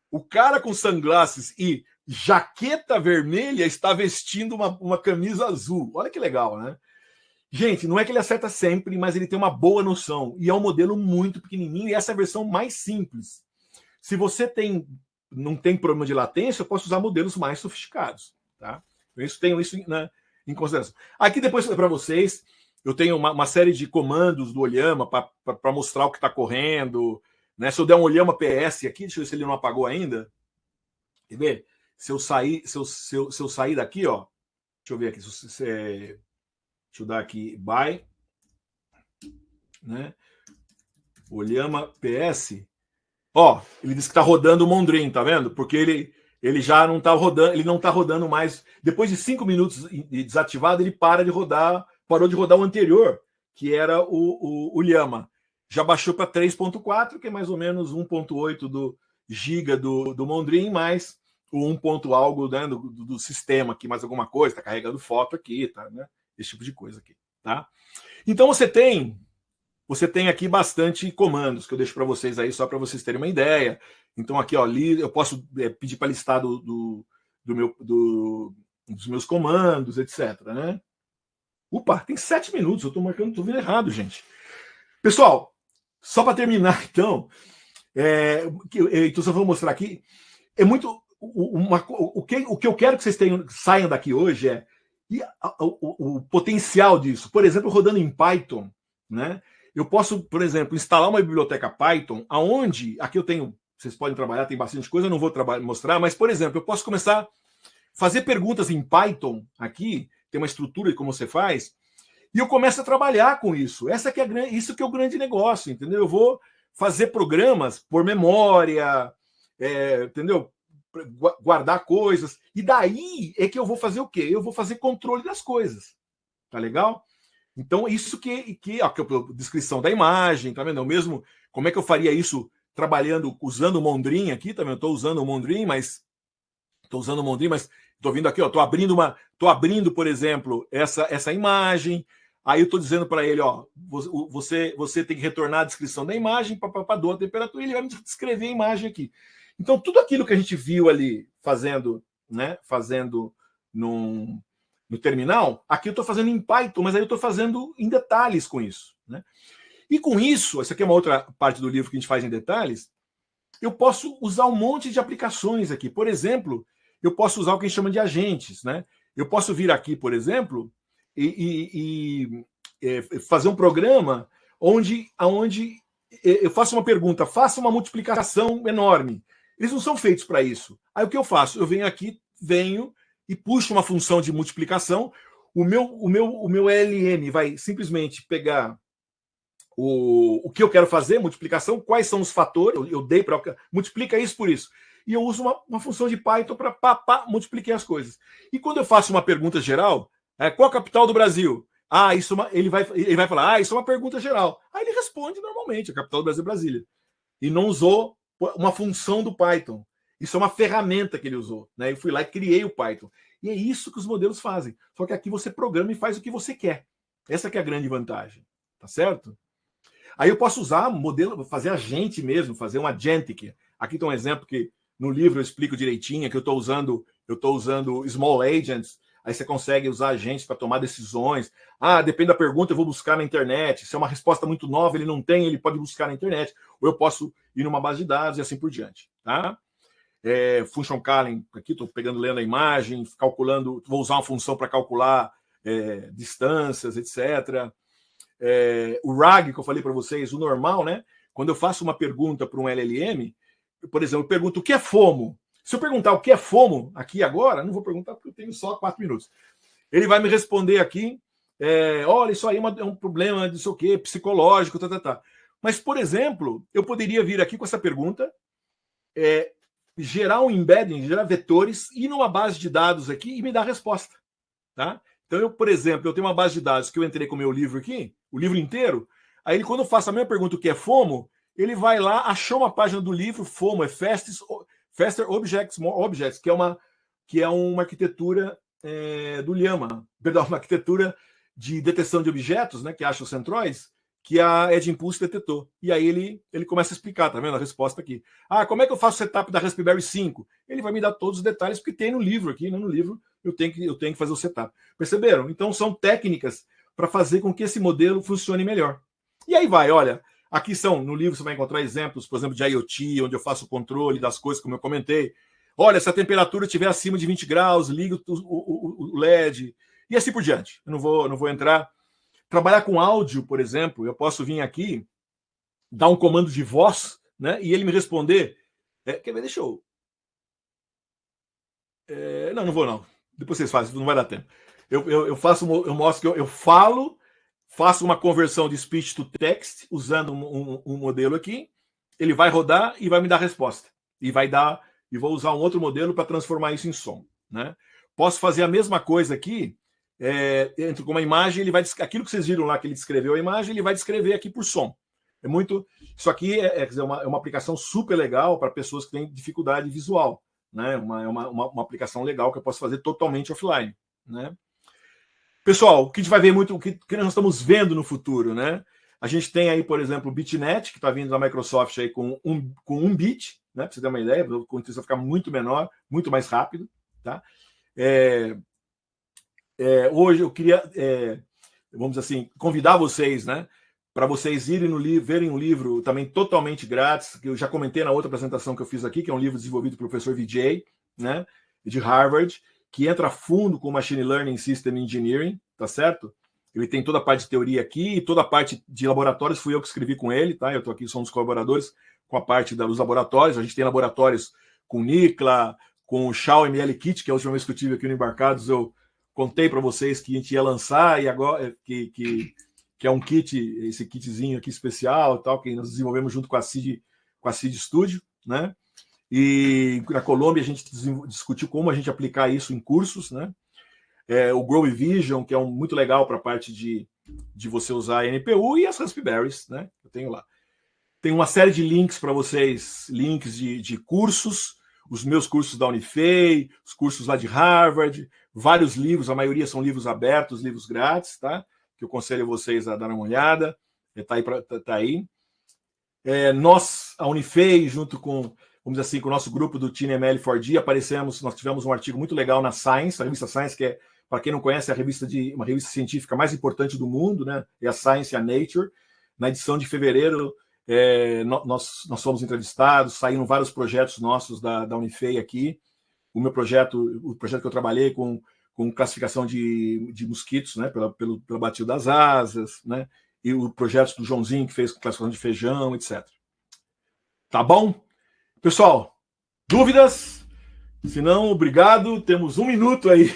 o cara com sunglasses e jaqueta vermelha está vestindo uma camisa azul. Olha que legal, né? Gente, não é que ele acerta sempre, mas ele tem uma boa noção. E é um modelo muito pequenininho e essa é a versão mais simples. Se você não tem problema de latência, eu posso usar modelos mais sofisticados, tá? Eu tenho isso, né, em consideração. Aqui depois para vocês, eu tenho uma série de comandos do Olhama para mostrar o que está correndo. Né? Se eu der um Olhama PS aqui, deixa eu ver se ele não apagou ainda. Quer ver? Se eu sair daqui, ó. Deixa eu ver aqui. Deixa eu dar aqui by. Né? Olhama PS. Ó, ele disse que está rodando o Mondrian, tá vendo? Porque ele já não está rodando, ele não está rodando mais. Depois de 5 minutos desativado, ele parou de rodar o anterior, que era o Llama. Já baixou para 3.4, que é mais ou menos 1.8 do giga do Mondrian, mais o 1 ponto algo, né, do sistema aqui, mais alguma coisa, está carregando foto aqui, tá, né? Esse tipo de coisa aqui, tá? Então você tem aqui bastante comandos que eu deixo para vocês aí, só para vocês terem uma ideia. Então aqui, ó, eu posso pedir para listar dos meus comandos, etc, né? Opa, tem 7 minutos, eu estou marcando tudo errado, gente. Pessoal, só para terminar, então, então só vou mostrar aqui, é muito... o que eu quero que vocês saiam daqui hoje é o potencial disso. Por exemplo, rodando em Python, né? Eu posso, por exemplo, instalar uma biblioteca Python, aonde, aqui eu tenho, vocês podem trabalhar, tem bastante coisa, eu não vou mostrar, mas, por exemplo, eu posso começar a fazer perguntas em Python, aqui, tem uma estrutura de como você faz, e eu começo a trabalhar com isso. Isso que é o grande negócio, entendeu? Eu vou fazer programas por memória, entendeu? Guardar coisas, e daí é que eu vou fazer o quê? Eu vou fazer controle das coisas, tá legal? Então, isso a descrição da imagem, tá vendo? Mesmo, como é que eu faria isso trabalhando, usando o Mondrian aqui, tá vendo? Estou usando o Mondrian, mas estou vindo aqui, ó, estou abrindo, por exemplo, essa imagem, aí eu estou dizendo para ele, ó, você tem que retornar a descrição da imagem, dou a temperatura, e ele vai me descrever a imagem aqui. Então, tudo aquilo que a gente viu ali fazendo no terminal, aqui eu estou fazendo em Python, mas aí eu estou fazendo em detalhes com isso. Né? E com isso, essa aqui é uma outra parte do livro que a gente faz em detalhes, eu posso usar um monte de aplicações aqui. Por exemplo, eu posso usar o que a gente chama de agentes. Né? Eu posso vir aqui, por exemplo, e fazer um programa onde eu faço uma pergunta, faça uma multiplicação enorme. Eles não são feitos para isso. Aí o que eu faço? Eu venho aqui, e puxo uma função de multiplicação. O meu LM vai simplesmente pegar o que eu quero fazer, multiplicação, quais são os fatores, eu dei para multiplica isso por isso. E eu uso uma função de Python para multiplicar as coisas. E quando eu faço uma pergunta geral, qual a capital do Brasil? Ele vai falar, isso é uma pergunta geral. Aí ele responde normalmente, a capital do Brasil é Brasília. E não usou uma função do Python. Isso é uma ferramenta que ele usou. Né? Eu fui lá e criei o Python. E é isso que os modelos fazem. Só que aqui você programa e faz o que você quer. Essa que é a grande vantagem. Tá certo? Aí eu posso usar modelo, fazer agente mesmo, fazer um agentic. Aqui está um exemplo que no livro eu explico direitinho, que eu estou usando small agents. Aí você consegue usar agentes para tomar decisões. Depende da pergunta, eu vou buscar na internet. Se é uma resposta muito nova, ele não tem, ele pode buscar na internet. Ou eu posso ir numa base de dados e assim por diante. Tá? Function calling, aqui estou lendo a imagem, calculando, vou usar uma função para calcular distâncias, etc. O RAG, que eu falei para vocês, o normal, né? Quando eu faço uma pergunta para um LLM, por exemplo, eu pergunto o que é FOMO. Se eu perguntar o que é FOMO aqui agora, não vou perguntar porque eu tenho só 4 minutos. Ele vai me responder aqui, olha, isso aí é um problema de sei o quê, psicológico, tá. Mas, por exemplo, eu poderia vir aqui com essa pergunta, gerar um embedding, gerar vetores, ir numa base de dados aqui e me dar a resposta. Tá? Então, por exemplo, eu tenho uma base de dados que eu entrei com o meu livro aqui, o livro inteiro, aí quando eu faço a mesma pergunta, o que é FOMO, ele vai lá, achou uma página do livro, FOMO é Faster Objects, More Objects, que é uma arquitetura do Llama, perdão, uma arquitetura de detecção de objetos, né, que acha os centroides, que a Edge Impulse detectou. E aí ele começa a explicar, tá vendo a resposta aqui? Como é que eu faço o setup da Raspberry 5? Ele vai me dar todos os detalhes, porque tem no livro aqui, né? No livro eu tenho que fazer o setup. Perceberam? Então são técnicas para fazer com que esse modelo funcione melhor. E aí vai, olha, aqui no livro você vai encontrar exemplos, por exemplo, de IoT, onde eu faço o controle das coisas, como eu comentei. Olha, se a temperatura estiver acima de 20 graus, liga o LED, e assim por diante. Eu não vou entrar. Trabalhar com áudio, por exemplo, eu posso vir aqui, dar um comando de voz, né, e ele me responder. Quer ver? Deixa eu. Não vou não. Depois vocês fazem, não vai dar tempo. Eu mostro que eu falo, faço uma conversão de speech to text usando um modelo aqui. Ele vai rodar e vai me dar a resposta. E vou usar um outro modelo para transformar isso em som, né? Posso fazer a mesma coisa aqui, entre com uma imagem, aquilo que vocês viram lá que ele descreveu a imagem, ele vai descrever aqui por som. Isso aqui quer dizer, uma aplicação super legal para pessoas que têm dificuldade visual, né? Uma aplicação legal que eu posso fazer totalmente offline, né? Pessoal, o que a gente vai ver muito, o que nós estamos vendo no futuro, né? A gente tem aí, por exemplo, o BitNet, que está vindo da Microsoft aí com um bit, né? Para você ter uma ideia, o conteúdo vai ficar muito menor, muito mais rápido, tá? Hoje eu queria, vamos dizer assim, convidar vocês, né? Para vocês irem no livro, verem um livro também totalmente grátis, que eu já comentei na outra apresentação que eu fiz aqui, que é um livro desenvolvido pelo professor Vijay, né? De Harvard, que entra a fundo com Machine Learning System Engineering, tá certo? Ele tem toda a parte de teoria aqui, e toda a parte de laboratórios fui eu que escrevi com ele, tá? Eu estou aqui, sou um dos colaboradores com a parte dos laboratórios. A gente tem laboratórios com Nikla, com o Shaw ML Kit, que é a última vez que eu tive aqui no Embarcados, eu contei para vocês que a gente ia lançar, e agora que é um kit, esse kitzinho aqui especial, tal, que nós desenvolvemos junto com a Seed Studio, né? E na Colômbia a gente discutiu como a gente aplicar isso em cursos, né? O Grow Vision, que é muito legal para a parte de você usar a NPU, e as Raspberries, né? Eu tenho lá. Tem uma série de links para vocês, links de cursos, os meus cursos da Unifei, os cursos lá de Harvard, vários livros, a maioria são livros abertos, livros grátis, tá? Que eu aconselho vocês a dar uma olhada. Tá aí. Nós, a Unifei, junto com, vamos dizer assim, com o nosso grupo do TeamML4D, nós tivemos um artigo muito legal na Science, a revista Science, que é, para quem não conhece, é uma revista científica mais importante do mundo, né? É a Science e a Nature. Na edição de fevereiro, nós fomos entrevistados, saíram vários projetos nossos da Unifei aqui. O projeto que eu trabalhei com classificação de mosquitos, né, pelo batido das asas, né, e o projeto do Joãozinho, que fez classificação de feijão, etc. Tá bom? Pessoal, dúvidas? Se não, obrigado. Temos 1 minuto aí.